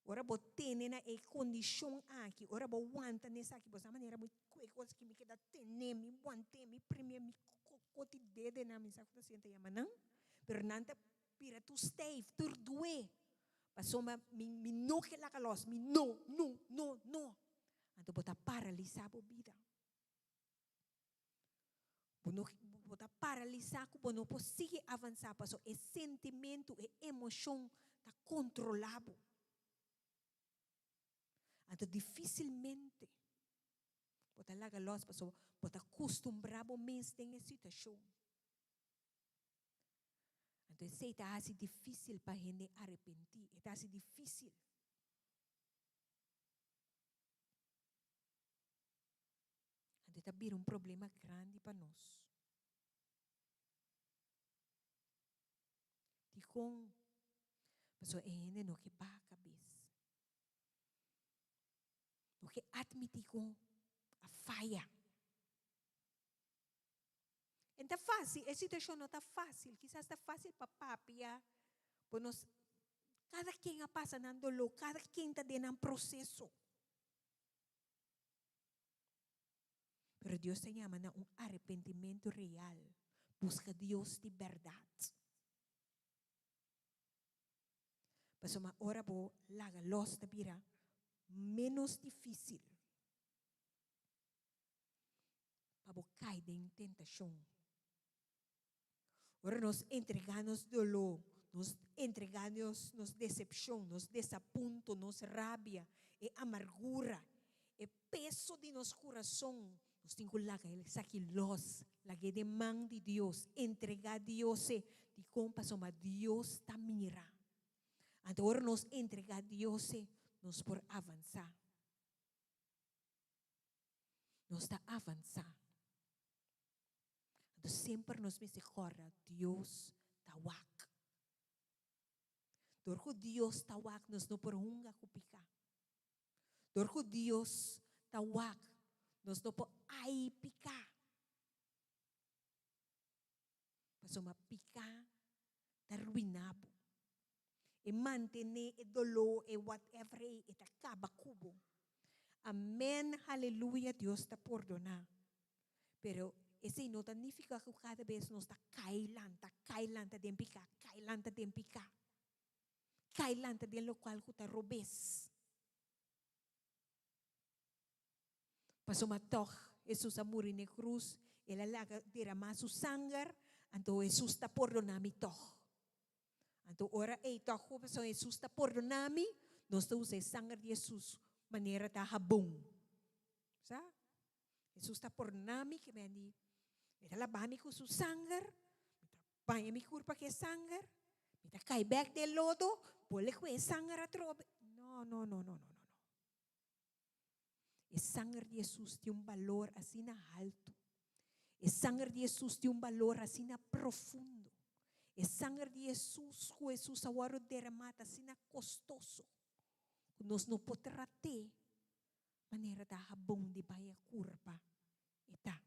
Ora bo tem na condição aqui, ora bo aguanta nessa aqui, boa maneira muito coisa que me queda tener, me aguante, me primeiro me cotidiano na minha saco da senta yama não, pero nanta pira tu stay, tu doe, passou me no que la calos, me no. Então bota paralisar a vida. Bota paralisar que não pode avançar, passou é sentimento, é emoção tá controlado. Então, dificilmente, bota lá galos, passou, bota acostumbrado mesmo nessa situação. Entonces, está así difícil para gente arrepentir. Está así difícil. Entonces, está un problema grande para nós. Dijon, pessoa ainda não que ba a cabeça. Não que admitir com a falha. Então, fácil, a situação não está fácil. Quizás está fácil para papia. Pois nós, cada quem passa na dolor, cada quem está dentro de um processo. Pero Deus te chama a arrependimento real. Busca Deus de verdade. Mas uma hora vou laga los de vira menos difícil. Para vou cair em tentação. Ora nós entregamos dolor, nós entregamos nos decepção, nos desaponto, nos rabia, e amargura, e peso de nosso coração. Nós temos que laga ele saque los, laga de mão de Deus, entregar a Deus, de compa soma Deus tá mira. Agora nós entregar a Deus, nós por avançar. Nós está avançar. Então sempre nós me recorda, Deus está wak. Dorco Deus está wak, nós não por hunga kupica. Dorco Deus está wak, nós não por ai picar. Passou uma picar, está ruinado. E manter o dolor e whatever e acaba cubo. Amém, aleluia, Deus está perdonar. Pero esse não significa que cada vez nós está cailanta de picar, cailanta de picar. Cailanta de lo qual está robes. Passou uma toch, Jesus a morrer na cruz, ele laga derramar seu sangue, então Jesus está perdonando toch. Então, ora, toch, pessoal, Jesus está perdonando, nós estamos usando sangue de Jesus, maneira da habong. Sabe? Jesus está perdonando, que me diz, mita labami com seu sangue, mita banha mi curpa que sangue, mita cai back de lodo, pole com esse sangue a trobe. Não. O sangue de Jesus tem valor assim alto. O sangue de Jesus tem valor assim profundo. O sangue de Jesus, que Jesus agora derramado assim custoso. Nós não podemos ter maneira da bom de baia curva. Eta.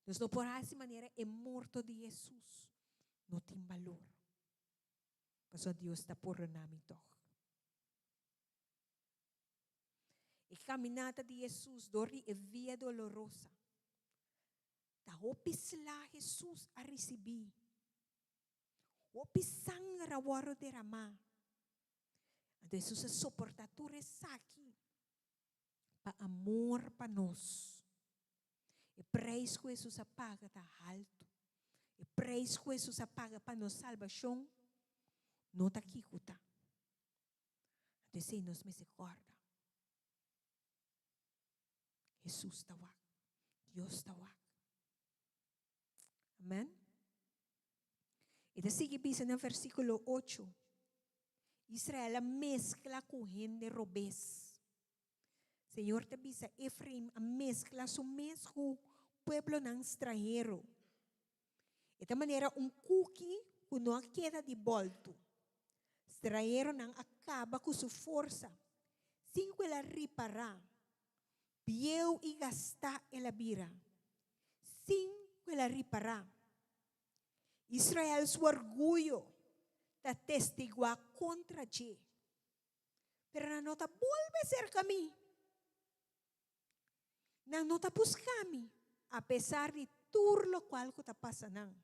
Nós não podemos essa maneira é morto de Jesus. Não tem valor. Mas Deus está por nome toch. E caminhada de Jesus dori e via dolorosa. Da opis lá Jesus a receber. Opis sangue a waro derramar. Então Jesus suporta tudo isso aqui. Para amor para nós. E preço que Jesus paga está alto. E preço que Jesus paga para nossa salvação. Não está aqui, está. Então se nos me recorda. Jesus está lá. Deus está lá. Amém? E da sigue bisa no versículo 8. Israel mezcla com gente robes. Senhor te bisa Efraim mezcla su mesmo pueblo não estrangeiro. E da maneira cookie que não queda de volta. Estrangeiro não acaba com sua força. Sem que ela reparar. Bieu e gastar ela vira. Sem que ela reparar. Israel su orgulho está testiguar contra ti. Pero não está volve cerca a mim. Não está buscando a pesar de tudo o qual está passando.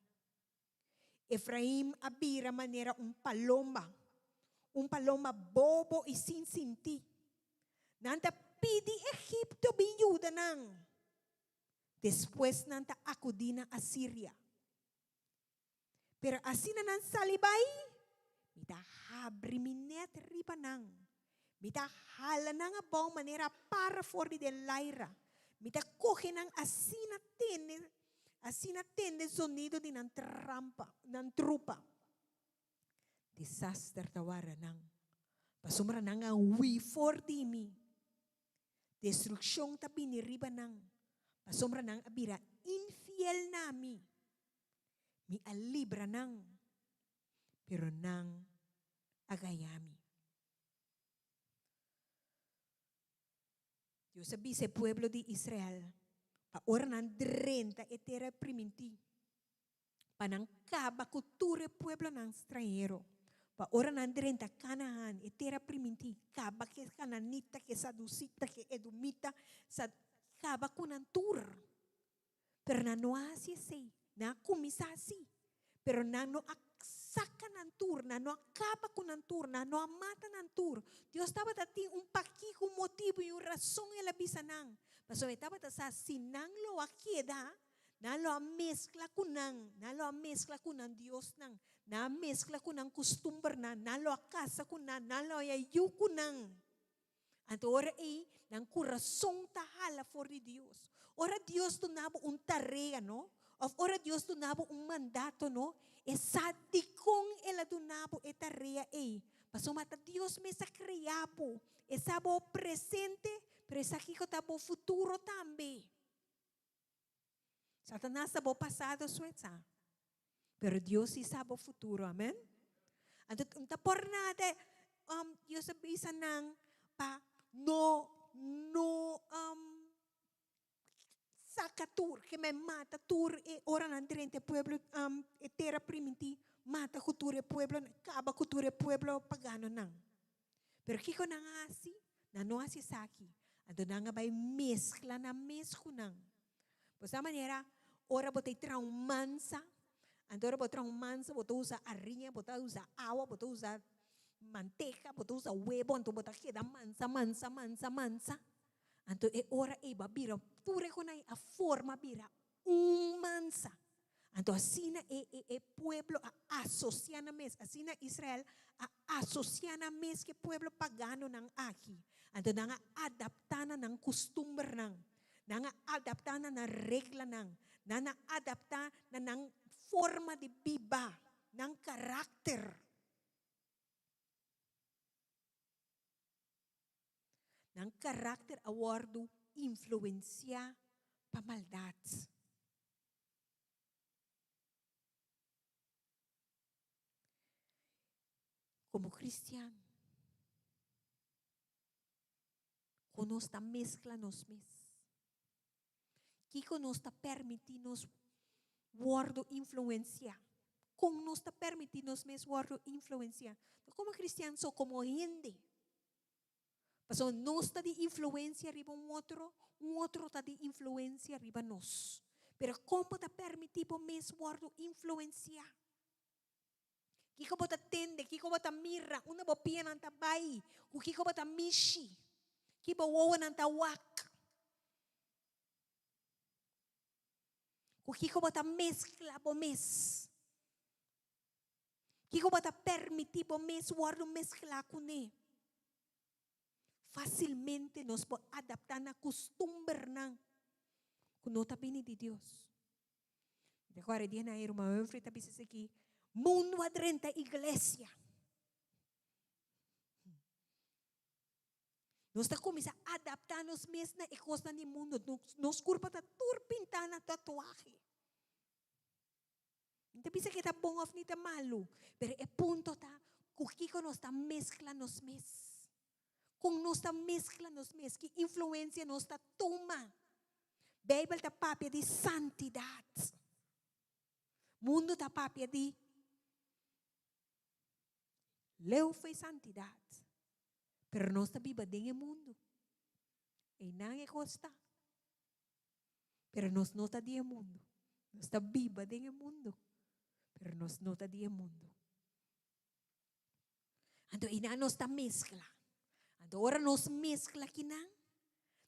Efraim abira maneira paloma bobo e sem sentir. Não está pedi Egipto biuda nang. Depois nanta acudina a Síria. Pero assim nan salibay, mita habri minet riba nang. Mita hala nang a bom maneira para for de laira. Mita coge nang asina Assim atende o sonido de nan trampa, nan trupa. Disaster tawara nang. Pasumra nang ang we for di mi. Destruksyon tabi ni riba nang. Pasumra nang abira infiel nami. Mi alibra nang. Pero nang agayami. Dios sabi sa pueblo de Israel, pa ora nan 30 etera primiti. Panang kaba kultura pueblo ng estranhero. Pa ora nan 30 Canaan etera primiti. Kaba ke kananita, ke sadusita, ke edumita, sa kaba kunan tur. Pero nanoasi say, na kumisasi. Pero nano aksaka ng tur, nano akaba kunan tur, nano amata ng tur. Dios estaba dating pakiko motibo yung razón e labisa nang. Paso estaba sa sinang lo akida, nalo amezcla kunang, Dios nang, na mezcla kunang costumbre na, nalo akasa kunang, nalo ayayu kunang. Anto ora nang corazón tahala for di Dios. Ora Dios tunabo un tarea, no? Of ora Dios tunabo un mandato, no? Esadikong ela tunabo etarea Pasumata Dios me sacriapo. Esabo presente, pero esakiko tabo futuro tambe. Satanás sabo pasado suetsa. Pero Dios sí sabo futuro, amen? Anto tapor nade Dios sabisa nang pa no sacatur que me mata tur ora nandirente pueblo etera primiti mata cultura pueblo acaba cultura pueblo pagano nang. Pero kiko nang asi na no asi saki ando nang bay mezcla na mesco nang. Por esa manera ora botei traumansa ando ora botei traumansa botou usa arinha botou usa agua botou usa manteca botou usa huevo ando botou queda mansa Anto ora babira pure con a forma bira mansa. Anto asina pueblo asociana mes, asina Israel asociana mes que pueblo pagano nang aki. Anto nanga adaptana nang costumbre nang adaptana na regla nang adaptana nang forma de biba nang karakter. Ng karakter awardo influencia pa maldad. Como cristiano, nos está mezcla nos mes. Kiko nos está permitinos guardo influencia. Como nos está permitinos mes guardo influencia. Como cristiano, so como gente. Paso nos está de influencia arriba un otro está de influencia arriba nos. Pero como te permitivo mes guardo influencia? Kiko bota tende, kiko bota mira, una bopia nanta bai, kiko bota mishi, kiko wowa nanta wak. Kiko bota mezcla bo mes. Kiko bota permitivo mes guardo mezcla kune. Facilmente nos podemos adaptar a costumbre nang kuno tapini de Dios. De agora dia na uma œuvre tapi aqui mundo adrenta igreja. Nós está começar a adaptar nos mesmos na coisa do mundo. Nos curva tá turpintana tatuagem. Então pensa que tá bom ou tá malo, pero é ponto tá que nós tá mescla nos mes. Com nossa mescla nos mes, que influência nos está toma. Bíblia está papia de santidade. Mundo está papia de leu fez santidade. Pero nós está viva dentro do mundo. E não é costa. Pero nós não está dentro do mundo. Nós está viva dentro do mundo. Pero nós não está dentro do mundo. Então, e não nós está mescla. Agora nos mezcla aqui não.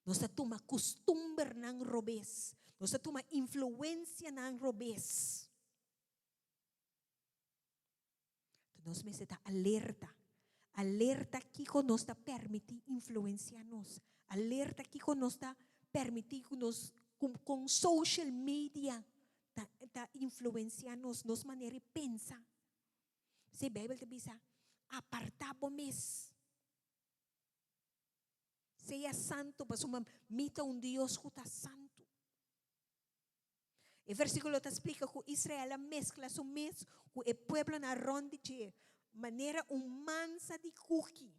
Nós toma costumbre nang robes. Nós toma influência nang robes. Então nós me está alerta. Alerta que nos está permitir influenciar nos. Alerta que nos está permitir nos com social media influenciar nos maneira de pensar. Se Bíblia te diz, apartar o mês. Seja santo, para uma mita Deus que está santo. O versículo te explica que Israel mescla su mês com o povo na ronda de maneira mansa de cookie.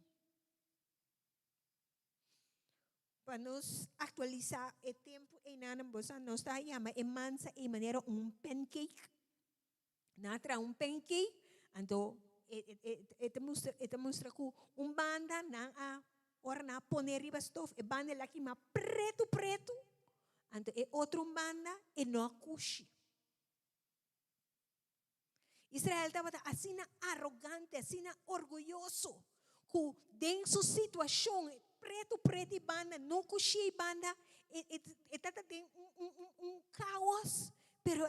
Para nos atualizar o tempo em Anambosa, nós está chama mansa em maneira pancake. Natra pancake, então te mostra que banda na ora na poner riba stove, banda lá que preto. Então outro banda não cushi. Israel estava assim arrogante, assim orgulhoso, que dentro sua situação preto e banda, não cushi banda, estava tem caos, pero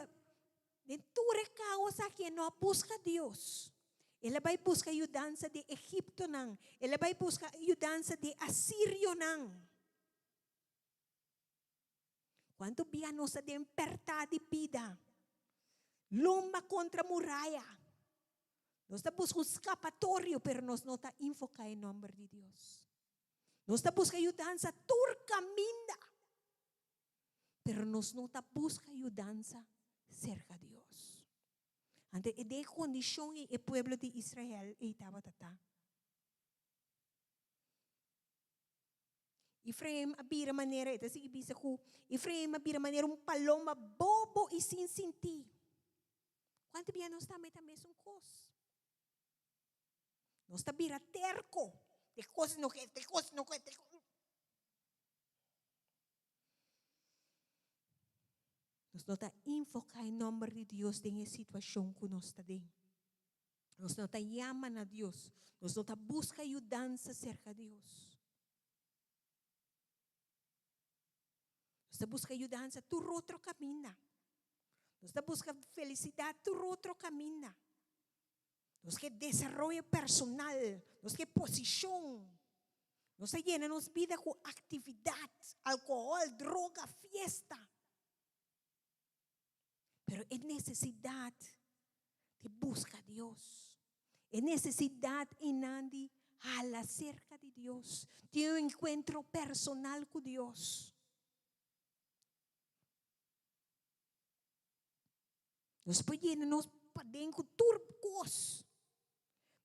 dentro do caos aqui não busca Deus. Ele vai buscar ajudança de Egipto não, ele vai buscar ajudança de Assírio não. Quanto bia nós temos apertar de vida, lomba contra muralha. Nós estamos buscando escapatório, pero nós não estamos enfocados em nome de Deus. Nós estamos buscando ajudança por caminho, pero nós não estamos buscando ajudança cerca de Deus. Ante de condição e o povo de Israel estava tata. Efraim abira maneira, ito sige bisa ko, Efraim abira maneira paloma bobo e sem sentir. Quanto bem nós também mesmo cos? Nós está bira terco, de coisas não quer, de coisas não quer. Nós não está enfocar em nome de Deus em situação que nós está dentro. Nós não está chamando a Deus, nós não está busca ajudança cerca de Deus. Nós busca ajudança, tu outro caminho. Nós busca felicidade, tu outro caminho. Nós quer desenvolvimento personal, nós quer posição. Nós llenamos vida com atividade, álcool, droga, fiesta. Pero é necessidade de buscar a Deus. É necessidade em ande a cerca de Deus. Ter um encontro personal com Deus. Nós podemos dentro turcos,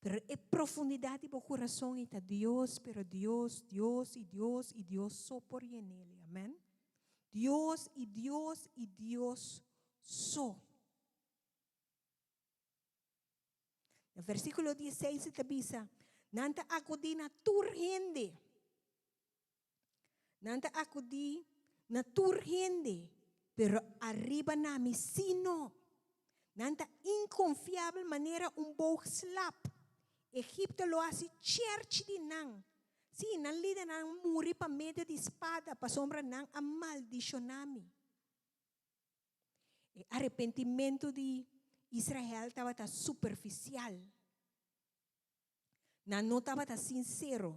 pero é profundidade do coração está Deus, pero Deus só por nele, amém? Deus só. No versículo 16 te diz, nanta acudi na turgende, pero arriba na misino. Nanta inconfiável maneira bom slap. Egipto lo hace church de nan. Sim, nan lida nan muri pa medio de espada pa sombra nan a maldicionami. O arrependimento de Israel estava superficial. Não estava sincero.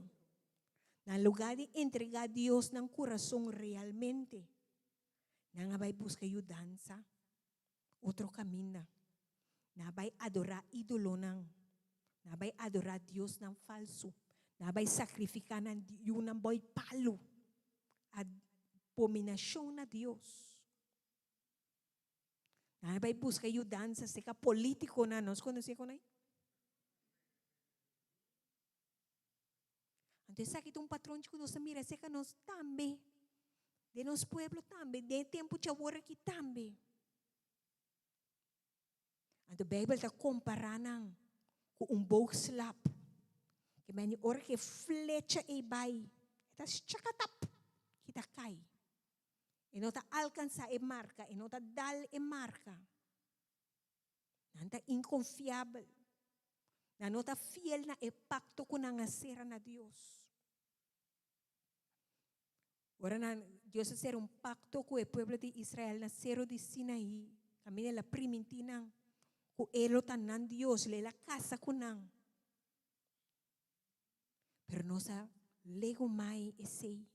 No lugar de entregar a Deus no coração realmente. Não vai buscar ajudança. Outro caminho. Não vai adorar ídolo não. Não vai adorar Deus não falso. Não vai sacrificar não boi palo. Abominação a Deus. Não vai buscar ajudança, seja político não. Nós conhecemos aí? Então, sabe que um patrão que nós mira, seja nós também. De nosso povo também. De tempo de agora aqui também. Então, a Bíblia está comparando com bom slap. Que meni hora que flecha e vai. Está chacatap. Que está cai. E não está alcançar e marca. E não está dar e marca. Não está inconfiável. Não está fiel na e pacto com a serra na Deus. Ora, Deus ser pacto com o povo de Israel na Cerro de Sinaí. Caminha la primitina. O elo tanan Dios le la casa kunang. Pero nosa lego mai ese.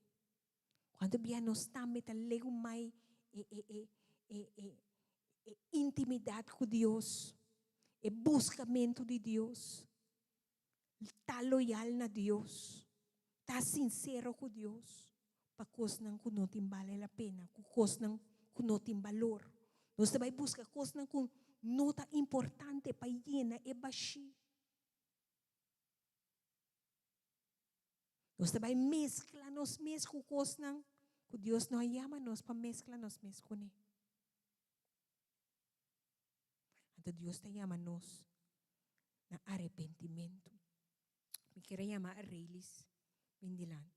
Quando bia nos tambe ta lego mai é intimidade com Deus, é buscamento de Deus, tá loyal na Deus, tá sincero com Deus, para coisas que não tem vale a pena, com coisas que não tem valor. Nós vai buscar coisas que não tá importante para llenar e baixar. Nós vai mesclar nós mesmos com coisas que Deus não chama nós para mesclar nós mesmos com Ele. Então Deus te chama nós na arrependimento. Me quero chamar a Reilis, bem dilante.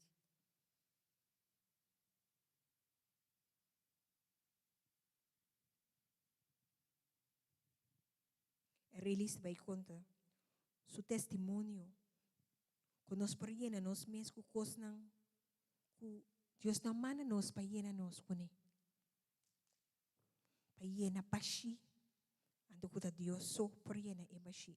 A Reilis vai contar seu testemunho. Quando nós poremos nós mesmos com coisas que Deus não manda nós para llenar nós com Ele. Para llenar baixi. Ando que Deus só porena e baixi.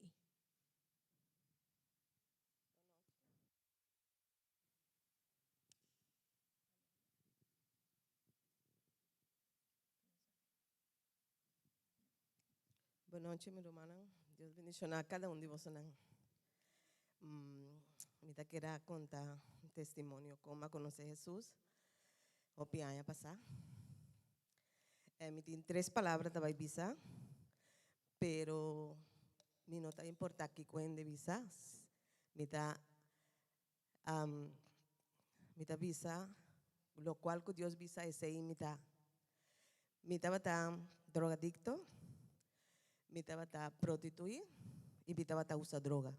Boa noite, meu irmão. Deus bendiga a cada de vocês. Me quero contar um testemunho como conhecer Jesus. O pianha passar. Me tem 3 palavras para visa, pero me não está importante que cuente visa. Me está visa, lo cual que Deus visa es ahí me estaba drogadicto. Me estaba prostituir y me estaba usar droga.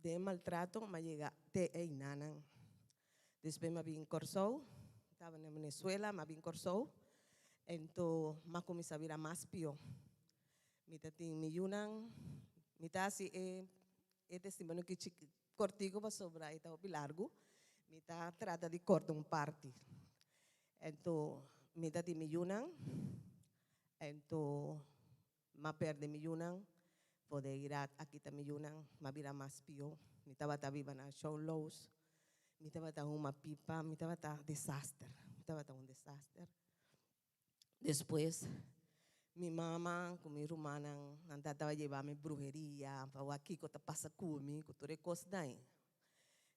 De maltrato me llega te einanan. Después me vine Corsou, estaba en Venezuela, me vine Corsou, entonces me comencé a ver más pio. Me tin me yunan, me así testimonio que cortigo va sobra está largo, me trata de cortar un parte. Entonces me tin me yunan. Então, me perde me yunan, poder ir aqui também yunan, me vira mais pior. Me estava viva na show lows, me estava uma pipa, me estava desastre, me estava um desastre. Depois, minha mama com minha irmã não estava levando brujeria, para aqui que passa comigo, que tu coisa daí.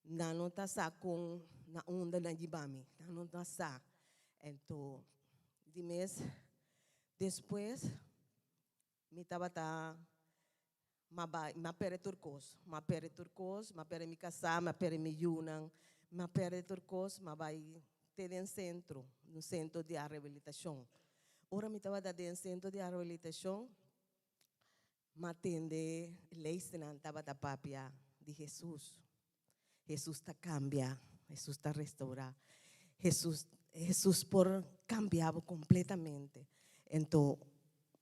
Não está sa com na onda na jibami, não está sa. Então, de mês depois, me estava me pere turcos, me pere me casar, me pere me yunan, me pere turcos, me vai ter no centro de reabilitação. Ora me estava dando no centro de reabilitação, me atende leite na estava da papia de Jesus. Jesus está cambia, Jesus está restaurar, Jesus por cambiado completamente. Então,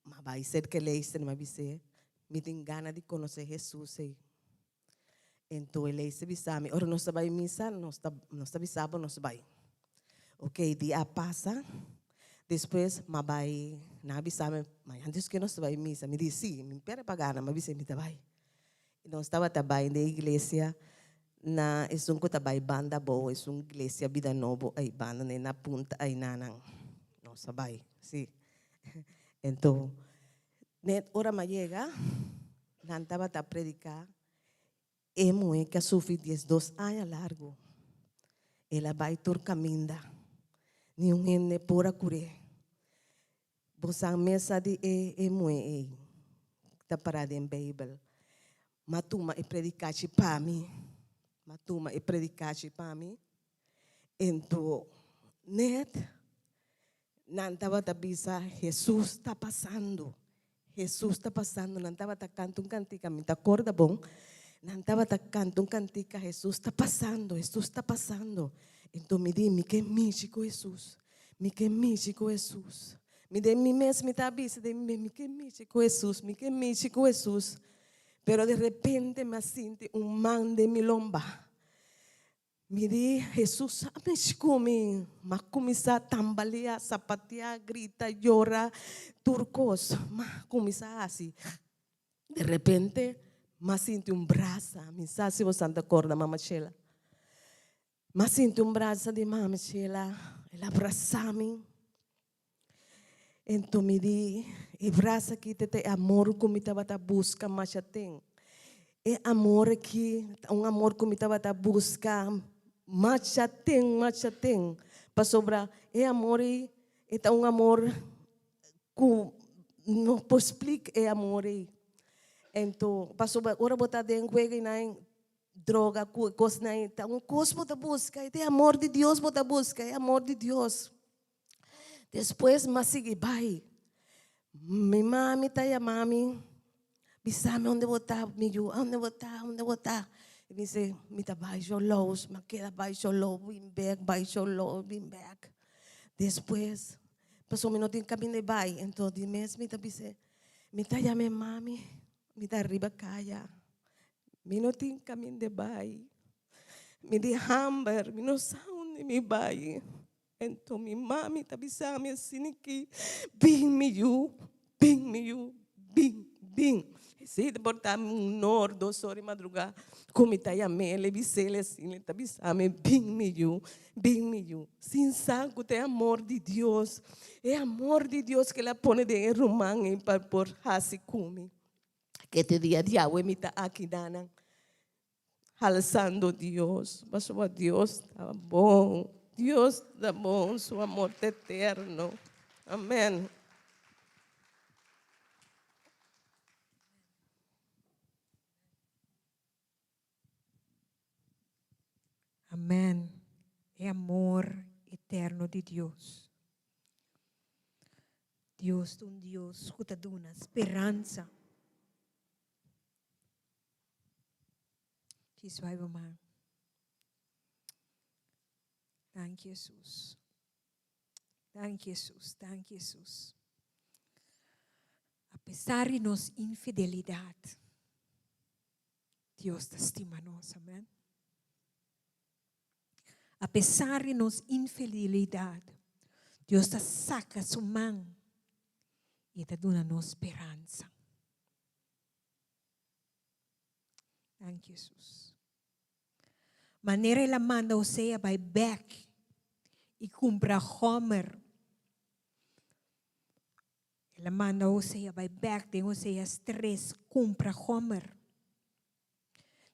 vai ser que leite me avise, me tem gana de conhecer Jesus. Então, ele se avisa-me, ora nós vai missa, nós avisamos, nós vai. Ok, dia passa, depois, me vai, na avisar-me, mas antes que nós vai missa, me disse, sim, me pera pagar, me avisa, me vai. E nós estava também na igreja, na isso que também banda boa, isso igreja vida nova, aí banda na punta aí nanang, nós vai, sim. Então, net hora me chega, não estava a predicar, e mulher que sofre 12 anos largo, ela vai por caminho, nenhum ene pura cure. Você mesa de mulher está parada em Bíblia, matuma e predicar para mim, então, net não estava a pensar, Jesus está passando, não estava a cantar um cantiga, me acorda bom, não estava a cantar um cantiga, Jesus está passando, então me diz, me que místico Jesus, me dê mim mesmo, me está avisando, me que místico Jesus, pero de repente me senti man de mi lomba. Me diz, Jesus, sabes como? Mas começa a tambalear, sapatear, grita, llora, turcos. Mas começa assim. De repente, me sinto braço. Me sabe se você anda corda, Mama Sheila. Me sinto braço de Mama Sheila. Ela abraça-me. Então me di, e braça que te amor como estava a busca mas tem. É amor que amor como estava a busca mas tem. Para sobrar, é amor e é amor que não posso explicar é amor aí. Então, para sobrar, ora botar dentro e na droga, coisa na então, coisa bota busca, é amor de Deus bota busca, é amor de Deus. Depois, mas sigue, vai. Minha mami tá aí, mami. Bisame onde botar, onde botar. E me diz, me tá baixo lows, me queda baixo low, baixo low, bim back. Depois, passou um minuto em caminho de vai. Então, de mês, me tá dizendo, me tá aí, minha mami, me tá arriba caia. Minuto em caminho de vai. Me de hamburger, me não sabe onde me vai. Então, minha mami tá bisame assim que, bing me you, bing. Se portar um hora, 2 horas de madrugada, como está a mele, bisele assim, está bisame, bing me you. Sin saco é amor de Deus. É amor de Deus que ela põe de romã para por hasi come. Que te dia de agua me está aqui dando. Alzando Deus. Mas o Deus está bom. Deus está bom, seu amor é eterno. Amém. Amém. É amor eterno de Deus. Deus é Deus que te dá esperança. Diz vai, irmã. Dank Jesus. Dank Jesus. Dank Jesus. Apesar de nossa infidelidade, Deus te estima nós, amém? Apesar de nossa infidelidade, Deus te saca sua mão e te dá nossa esperança. Dank Jesus. Maneira ela manda você vai back e compra Homer. Ela manda você vai back, tem você stress, compra Homer.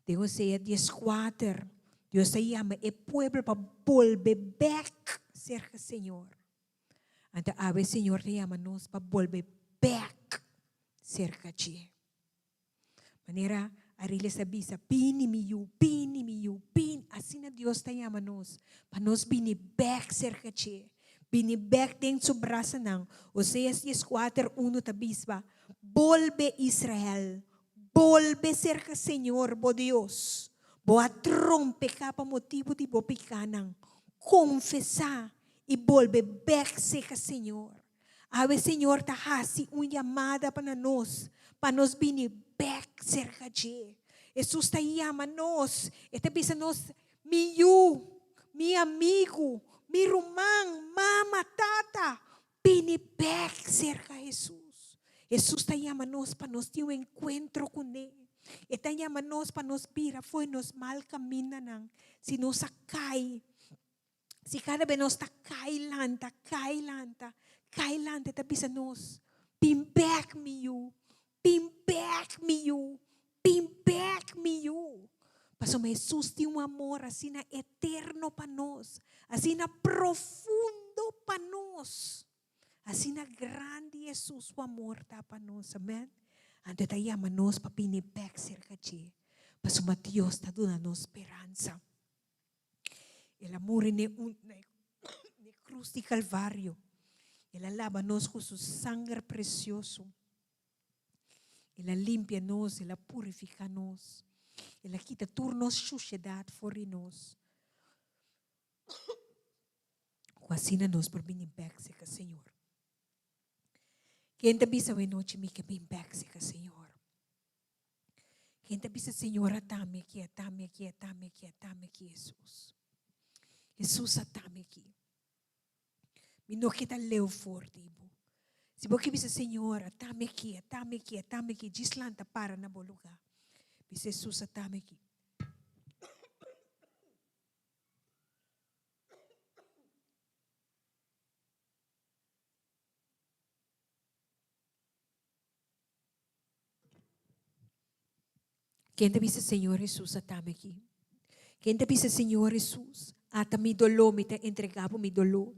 Tem você desquater. Deus te chama o pueblo para volver back cerca do Senhor. Então, a vez Senhor te chama nós para volver back cerca de Ele. Maneira a Ele sabia, pin. Assim a Deus te chama nós para nós vir back cerca de Ele. Vir back dentro do braço não. Oséias 14:1 te bisba, volve Israel, volve cerca do Senhor, bo Deus. Boa trompe para motivo de bo picanang. Confessar e volver back cerca do Senhor. Ave Senhor ta hasi chamada para nós vir back cerca de Ele. Jesus ta chama nós, eta bisa nós, mi amigo, mi romang, mama, tata, vir back cerca de Jesus. Jesus ta chama nós para nós ter encontro com Ele. Eta chama nós para nós vir, foi nos mal caminho nang, se nós cai. Se cada vez nós está cailanta, eta bisa nós, bring back me you. Pastor Jesus tem amor assim na eterno para nós, assim na profundo para nós, assim na grande Jesus o amor tá para nós, amém? Ante ta chama nós para vir back cerca de Pastor Deus está dando nos esperança. El amor na cruz de Calvário. Ela lava nós com seu sangue precioso. Ela limpa nós, ela purifica nós. Ela quita turnos suciedade fora de nós. Assim nós por vir back com o Senhor. Quem te bisa a noite me que vir back com o Senhor. Quem te bisa Senhor atame aqui, Jesus. Jesus atame aqui. Me não kita leu forte, ibo. Se você bisa Senhor, atame aqui, dislanta para na bom lugar. Bisa Jesus atame aqui. Quem te dice, Senhor Jesus, atame aqui. Quem te dice, Senhor Jesus, ata mi dolor, me te entregava mi dolor.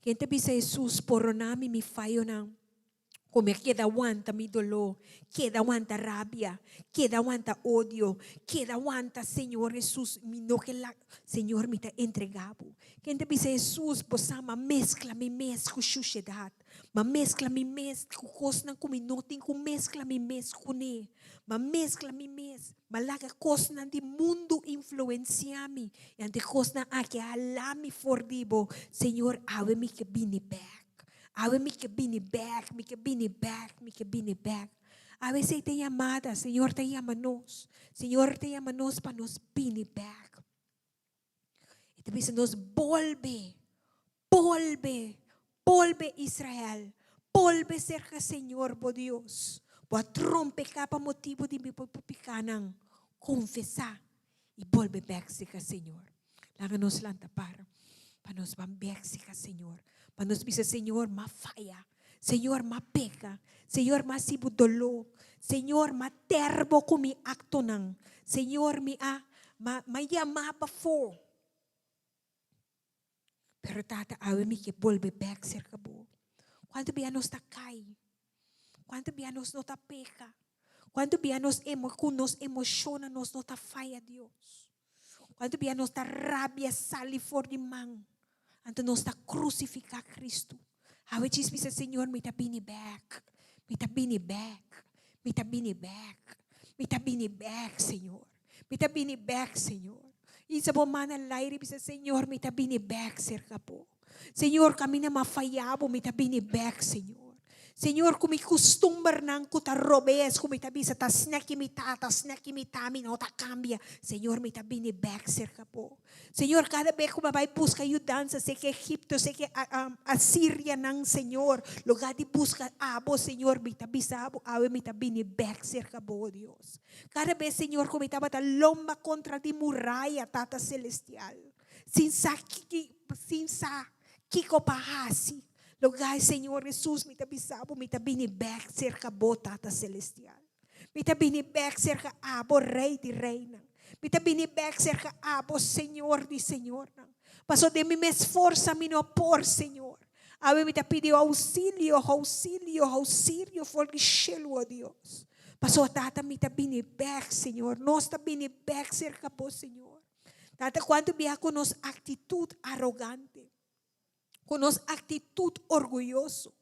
Quem te dice, Jesus, poronami mi fallo não. Como queda aguanta mi dolor, queda aguanta rabia, queda aguanta odio, queda aguanta, Senhor Jesus, mi no que la, Senhor, me te entregavo. Quem te dice, Jesus, posama mezcla mi mes com suciedade, ma mezcla mi mes com coisa com mi notin, com mezcla mi mes com ne, ma mezcla mi mes, ma laga coisa de mundo influenciami, e ante coisa a que alami fordibo, Senhor, ave mi que bini back. Ave me que bini back, me que bini back, me que bini back. A veces te llamada, Señor te llama nos. Señor te llama nos para nos bini back. Y te dice nos volve Israel. Volve cerca Señor, por Dios. Por trompe capa motivo de mi picanang. Confesar y volve back cerca Señor. Laga nos lanta para nos van back cerca Señor. Para nos dizer, Senhor, ma falha, Senhor, ma peca, Senhor, ma sibu dolor, Senhor, ma terbo com mi acto nang, Senhor, ma yamaba fo. Pero tata, awe mi que volve back cerca bo. Quanto bia nos ta cai, quanto bia nos não ta peca, quanto bia nos emociona, nos não ta falha Deus. Quanto bia nos ta rabia sali for de mang. Anto nos está crucificar Cristo. A vezes diz, Senhor, me tá bini back. Me tá bini back. Me tá bini back. Me tá bini back, Senhor. Me tá bini back, Senhor. E sa bomana lairi bisa, Senhor, me tá bini back cerca po. Senhor, kami na mafayabo, me tá bini back, Senhor. Senhor, kung kustumbar nang kuta robes, kung itabi sa tasnek imitami, no ta cambia. Senhor, me tabi ni back cerca po. Senhor, cada vez que vai busca ayudança, sei que Egipto, sei que Asíria nang Senhor, lugar de busca abo, Senhor, me tabi sa abo, awe me tabi ni back cerca po, Deus. Cada vez, Senhor, kung itaba ta lomba contra di muralla, Tata Celestial. Sin sa kiko pahasi. Lugar, Senhor Jesus, me tabisabo, me tabini back cerca bo, Tata Celestial. Me tabini back cerca abo, Rei de Reina. Me tabini back cerca abo, Senhor de Senhor. Paso de me esforça, me no por, Senhor. Ave me pediu auxílio, for the shelo, oh Deus. Paso Tata, me tabini back, Senhor. Nós tabini back cerca bo, Senhor. Tata, quando viaja com nos atitude arrogante. Com nos actitud orgulhoso.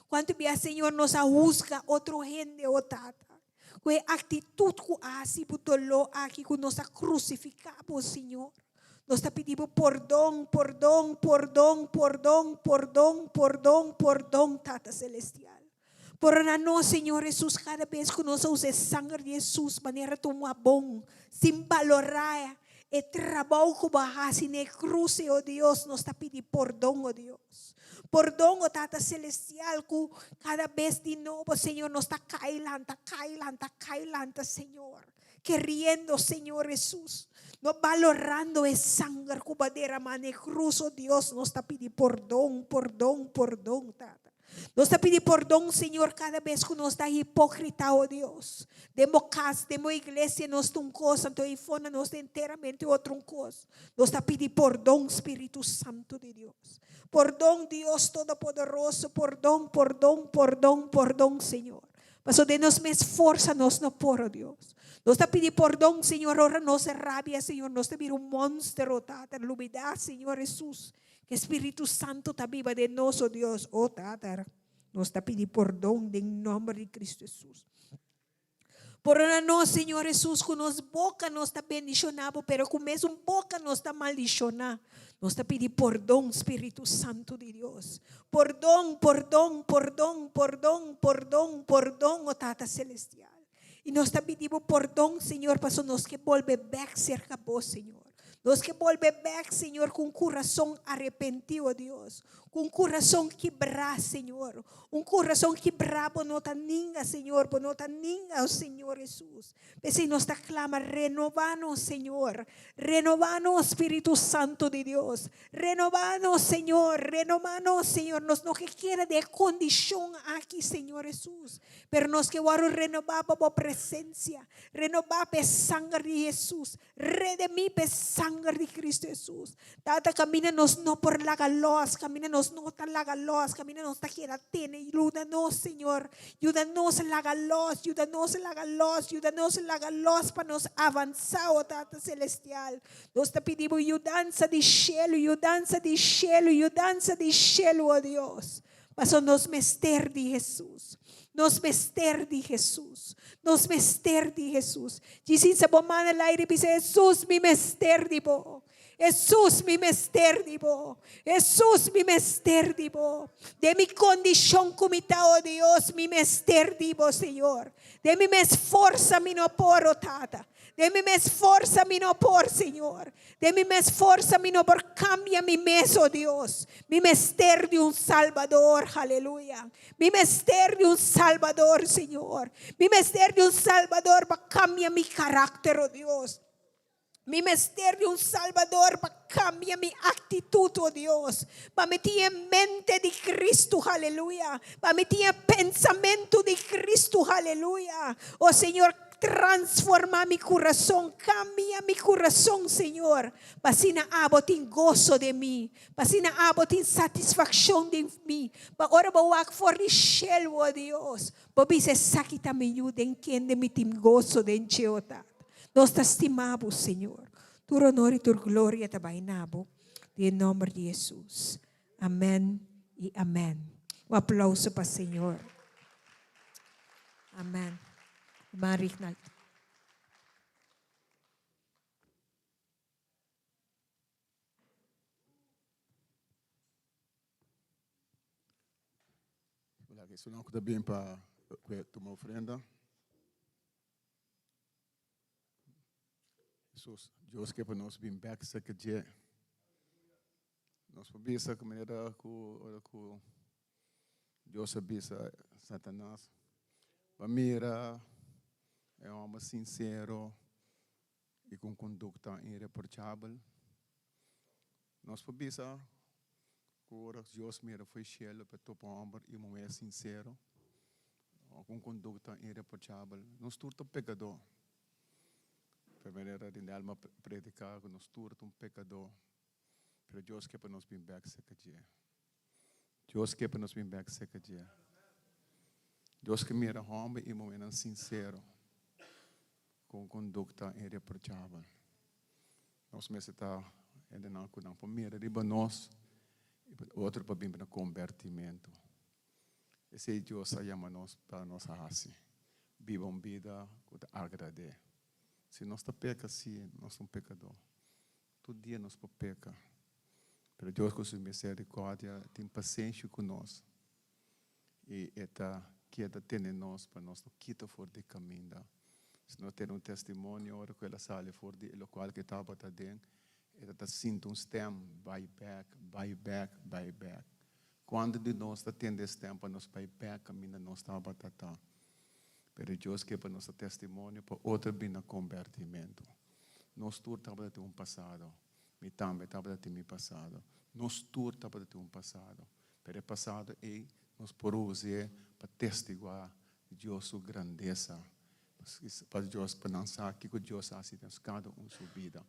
Quando via Senhor nos juzga outro gente o tata. Com actitud com assim butolo aqui com nos crucificado Senhor. Nós te pedimos perdão, Tata Celestial. Por nós, Senhor Jesus, cada vez que nós usamos sangue de Jesus, maneira tão bom, sem valorar e trabalho que bahasi ne cruce, oh Deus, nos está pedindo perdão, oh Deus. Perdão, oh Tata Celestial, que cada vez de novo, Senhor, nos está cailanta, Senhor. Queriendo, Senhor Jesus, no valorando el sangue que va derramar en cruz, oh Dios, nos está pidiendo perdón, Tata. Nos está pidiendo perdón, Senhor, cada vez que nos da hipócrita, oh Deus. Demo casa, demo igreja, nos dá coisa, então ifona nos dá inteiramente outra coisa. Nos está pedindo perdão, Espírito Santo de Deus. Perdão, Deus Todo-Poderoso, perdão, Senhor. Mas de nos me esforça, nos no por, oh Deus. Nos está pedindo perdão, Senhor, ora nos rabia, Senhor, nos está pedindo monstro, Tata, lumidade, Senhor Jesus. Que Espírito Santo está viva de nós, oh Deus, oh Tata, nos está pedindo perdão em nome de Cristo Jesus. Por nós, Senhor Jesus, com nos boca nos está bendicionado, pero com mesmo boca nos está maldicionado. Nos está pedindo perdão, Espírito Santo de Deus. Perdão, oh Tata Celestial. E nos está pedindo perdão, Senhor, para nós que volver back cerca vos, Senhor. Nos que volver back, Señor, con un corazón arrepentido, Dios. Con un corazón quebrado, Señor. Un corazón quebrado, no tan ninga, Señor. No tan ninga, oh Señor Jesús. Pero nos te clama, renovanos, Señor. Renovanos, Espíritu Santo de Dios. Renovanos, Señor. Renovanos, Señor. Nos no que quiera de condición aquí, Señor Jesús. Pero nos que vamos a renovar por presencia. Renovar por sangre de Jesús. Redimir por sangre de Cristo Jesús. Tata, camínanos no por la galos, camínanos no tan la galos, camínanos ta quiera tiene, ayúdanos, Señor, ayúdanos en la galos, ayúdanos en la galos, ayúdanos en la galos para nos avanzar, oh Tata Celestial. Nos te pedimos ayudanza de cielo, ayudanza de cielo, ayudanza de cielo, oh Dios. Paso nos mester de Jesús. Nos mester de Jesús. Nos mester de Jesús. Dicen sa bomana al aire dice Jesús mi mester de bo. Jesús mi mester de bo. Jesús mi mester de bo. De mi condición como oh Dios mi mester de bo, Señor. De mi esforza mi no por, oh Tata. De mi esforza mi no por, Señor. De mi esforza mi no por, cambia mi mes, oh Dios. Mi mester de un Salvador, aleluya. Mi mester de un Salvador, Señor. Mi mester de un Salvador para cambia mi carácter, oh Dios. Mi mester de un Salvador para cambia mi actitud, oh Dios. Para meter en mente de Cristo, aleluya. Para meter en pensamiento de Cristo, aleluya. Oh Señor, transforma mi corazón, cambia mi corazón, Señor. Pasina abotin gozo de mí, pasina abotin satisfacción de mí. Pa ora bawak for the shell, oh Dios. Bobi se sakita me ayuda en quien de mi tim gozo de encheota. Nos te estimamos, Señor. Tu honor y tu gloria te bainabo. En nombre de Jesús. Amén y amén. Un aplauso para el Señor. Amén. Marignal. Olha, isso não está bem para tomar ofrenda. Jesus, Deus quer para nós bem back essa que dia. Nós podemos essa maneira com Deus sabia Satanás. Para mira é um homem sincero e com conduta irreprochável. Nós podemos que Deus mira foi cheio para todo homem e um homem sincero com conduta irreprochável. Nós todos pecador. Para maneira de alma predicar que nós todos pecador. Pero Deus quer para nós bem back esse dia. Deus quer para nós bem back esse dia. Deus que mira homem e um homem sincero. Com conduta irreprochável. Nós mesmo está não para mira de nós e outro para bem para convertimento. Esse Deus chama nós para nós assim. Viva uma vida que agrade. Se nós está peca assim, nós somos pecador. Todo dia nós peca. Pero Deus com sua misericórdia tem paciência conosco. E esta quer ter nós para nós não quita fora de caminho. Se nós temos testemunho, ora que ela sai fora de local que estava dentro, ela está sentindo stem, buy back, buy back, buy back. Quando de nós está tendo esse tempo, nós buy back, caminho nós estava tata. Pero Deus quer para nosso testemunho, para outro bem no convertimento. Nós todos estava de passado, me também estava de passado. Nós todos estava de passado. Pero passado é nós por usar para testemunhar Deus sua grandeza. Para Deus para lançar que Deus assim tem cada sua vida.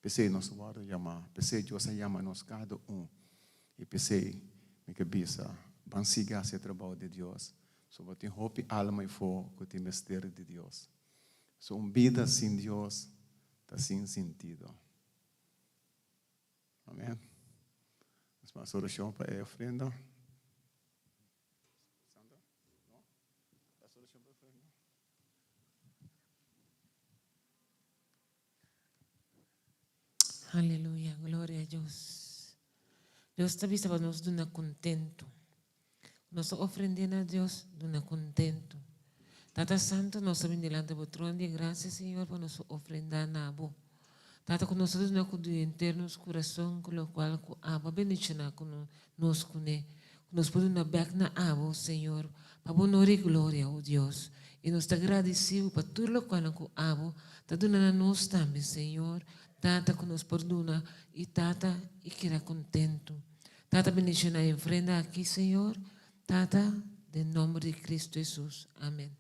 Pensei nós vamos chamar, pensei Deus chama nós cada e pensei me cabeça, vamos seguir esse trabalho de Deus. So wat tem hope alma e fogo que tem mistério de Deus. So vida sem Deus está sem sentido. Amém. Mas oração para a ofrenda. Sandra, não? A oração para a ofrenda. Aleluya, gloria a Dios. Dios te avisa para nos dar contento. Nos ofrendemos a Dios de contento. Tata Santo, nos vamos delante de tu trono de gracia, Señor, por nos ofrendar a vos. Tata conosco na cu do internos coração com o qual cu aba bendicionar conosco né. Nós podemos na back na abo, Senhor, para honor e glória, oh Deus. E nós te agradecemos por tudo o qual cu abo, tá dando a nós também, Senhor. Tata que nos perdona e tata e que era contento. Tata bendicionar em frente aqui, Senhor. Tata, em nome de Cristo Jesus. Amém.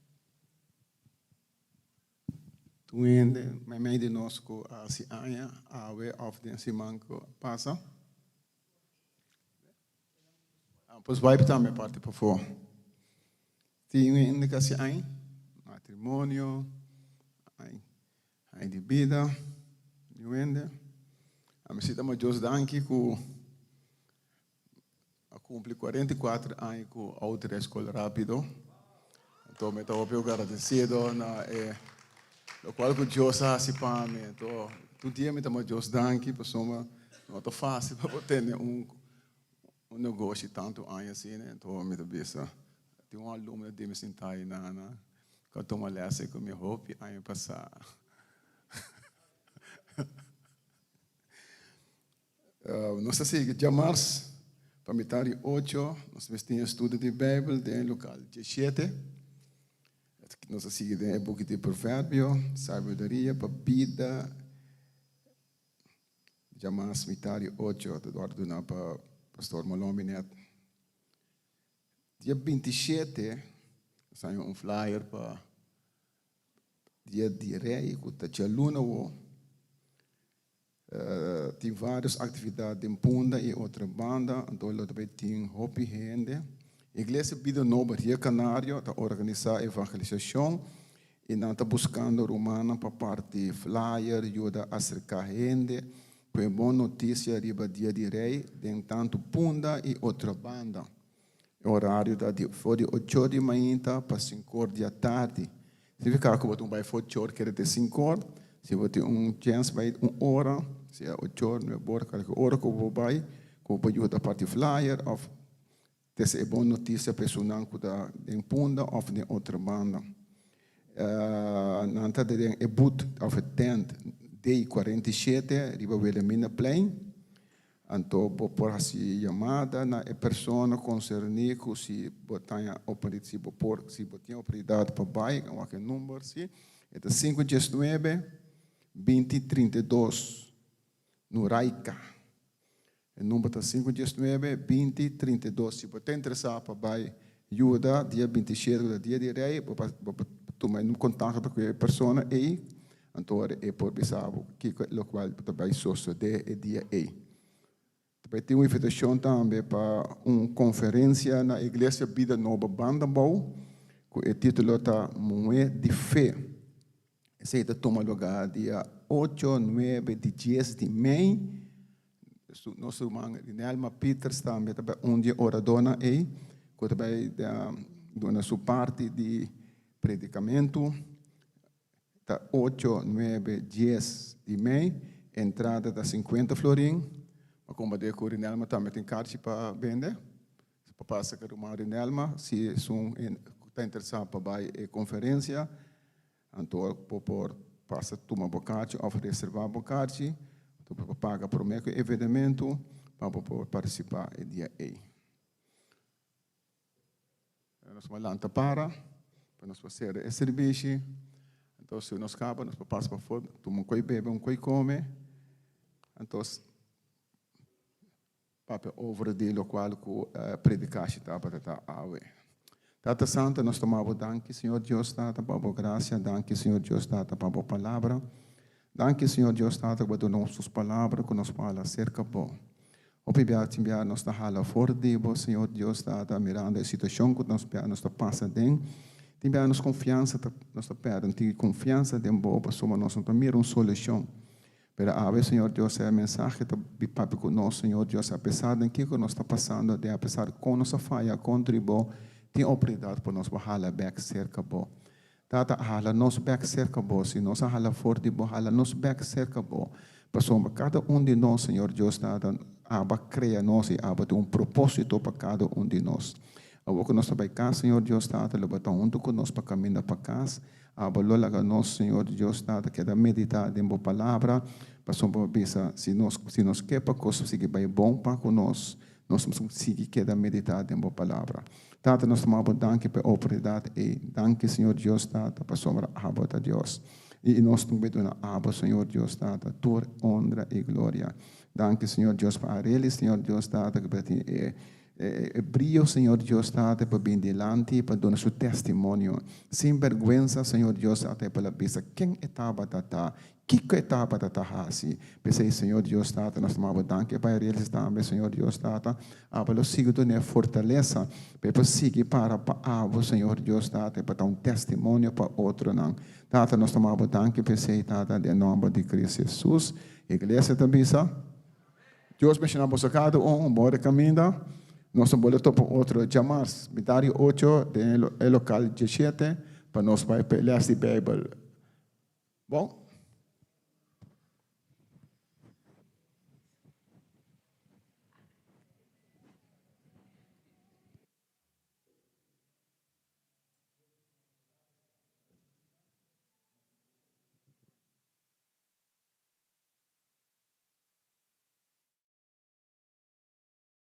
Tuende, mijn meid nos ko si aya awe of den si manco passa. Pois vai para minha parte por favor. Tuende que si ai matrimônio, ai de vida, tuende. A me cita ma Deus danke ku a cumpre 44 anos com outra escola rápido. Então me estou muito agradecido na o qual que Deus hace para mim. Então, todo dia me estamos Deus danke, pessoa não é fácil para ter negócio tanto anos assim, né? Então me pensa, tem aluno de me sentar aí na quando toma lessa com minha roupa aí passar. Nós assim, dia março, para metade 8, nós temos estudo de Bíblia em local 17. Nós seguimos o book de provérbio, sabedoria para vida. Jamas mitari 8, Eduardo na para pastor Malombi Neto. Dia 27, saiu flyer para dia de rei, que está luna tem várias atividades em Punda e outra banda, então lá também tem Hopi Hende. A igreja Vida Nova Rio Canário está organizando evangelização e não está buscando romana para parte flyer, ajuda a acercar gente. Foi boa notícia arriba dia de rei, tem tanto Punda e outra banda. O horário foi de 8 de manhã para 5 da tarde. Se ficar com um vai for 8 quer ter 5 horas, se você tem chance vai 1 hora, se é 8 horas, 9 horas, qualquer hora que eu vai, que eu ajuda a parte flyer of essa é boa notícia para o nanco da Punda ou de outra banda. Não está de boot of a tent day 47 riba Wilhelmina Plain. Então por assim chamada na pessoa concernida se botar oportunidade para baixo, qualquer número se é 519 2032 no Raica. O número está 519-2032. Se você interessar para ajuda, dia 27 do dia de rei, você tomar um contato com a pessoa aí, então é por pensar que o qual também sucede é dia aí. Também tem uma invitação também para uma conferência na Igreja Vida Nova Bandambau, que o título está Moé de Fé. Esse aí toma lugar dia 8, 9 e 10 de maio. Nosso irmão Rinalma Peters também onde oradona aí, que também dona sua parte de predicamento, da 8, 9, 10 de maio, entrada da 50 florim, mas como de que o Rinalma também tem carta para vender, para passar com o irmão Rinalma, se está interessado para a conferência, então por passar tomar bocate, ou reservar bocate, para pagar por meio evento para participar no dia aí. Nós vamos lá para nós fazer esse serviço. Então, se nós acaba, nós passamos para fora, tomamos coi bebe, coi come. Então, para over de lo qual que predicaste para estar awe. Tata Santa, nós tomamos danke, Senhor Deus, Tata, para a graça, danke, Senhor Deus, Tata, para a palavra. Danke, Senhor Deus, Tata, por nossas palavras que nos fala acerca bom. Obrigado, enviar nos da hala fora de vós, Senhor Deus, Tata, mirando a situação que nos passa dentro. Enviar nos confiança, nos pede confiança de boa pessoa, nós não temos uma solução. Pero a vez, Senhor Deus, é a mensagem que papi conosco, Senhor Deus, apesar de que nós está passando, de apesar de que nossa falha contribui, tem oportunidade para nós hala back cerca bom. Tata hala nos back cerca bo, se nós hala forte bo, hala nos back cerca bo. Passou cada de nós, Senhor Deus, Tata, aba cria nós e aba tem propósito para cada de nós. Abo que nós vai cá, Senhor Deus, Tata, lo bata junto conosco para caminhar para casa. Aba lola nós, Senhor Deus, Tata, que da meditar em boa palavra, Passamos bisa, se nós quer para coisa que vai bom para conosco, nós vamos conseguir quedar meditar em boa palavra. Tata, nós tomamos danke pela oportunidade e danke, Senhor Deus, Tata, para sombra aba a Deus. E nós também damos aba, Senhor Deus, Tata, tua honra e glória. Danke, Senhor Deus, para eles, Senhor Deus, Tata, que para ti brilho, Senhor Deus, Tata, para bem delante, para dar seu testemunho. Sem vergüenza, Senhor Deus, Tata, para pensar quem estava, Tata, que etapa Tata hasi. Pensei, Senhor Deus, Tata, nós tomamos danke para eles também, Senhor Deus, Tata, para o segundo né fortaleza, para seguir para a Senhor Deus, Tata, para dar testemunho para outro não. Tata, nós tomamos danke, pensei, Tata, em nome de Cristo Jesus. Igreja também, sabe? Deus me chama para cada bom caminho. Nós vamos para outro chamar, Mitário 8, de local 17, para nós vai ler a Bíblia. Bom?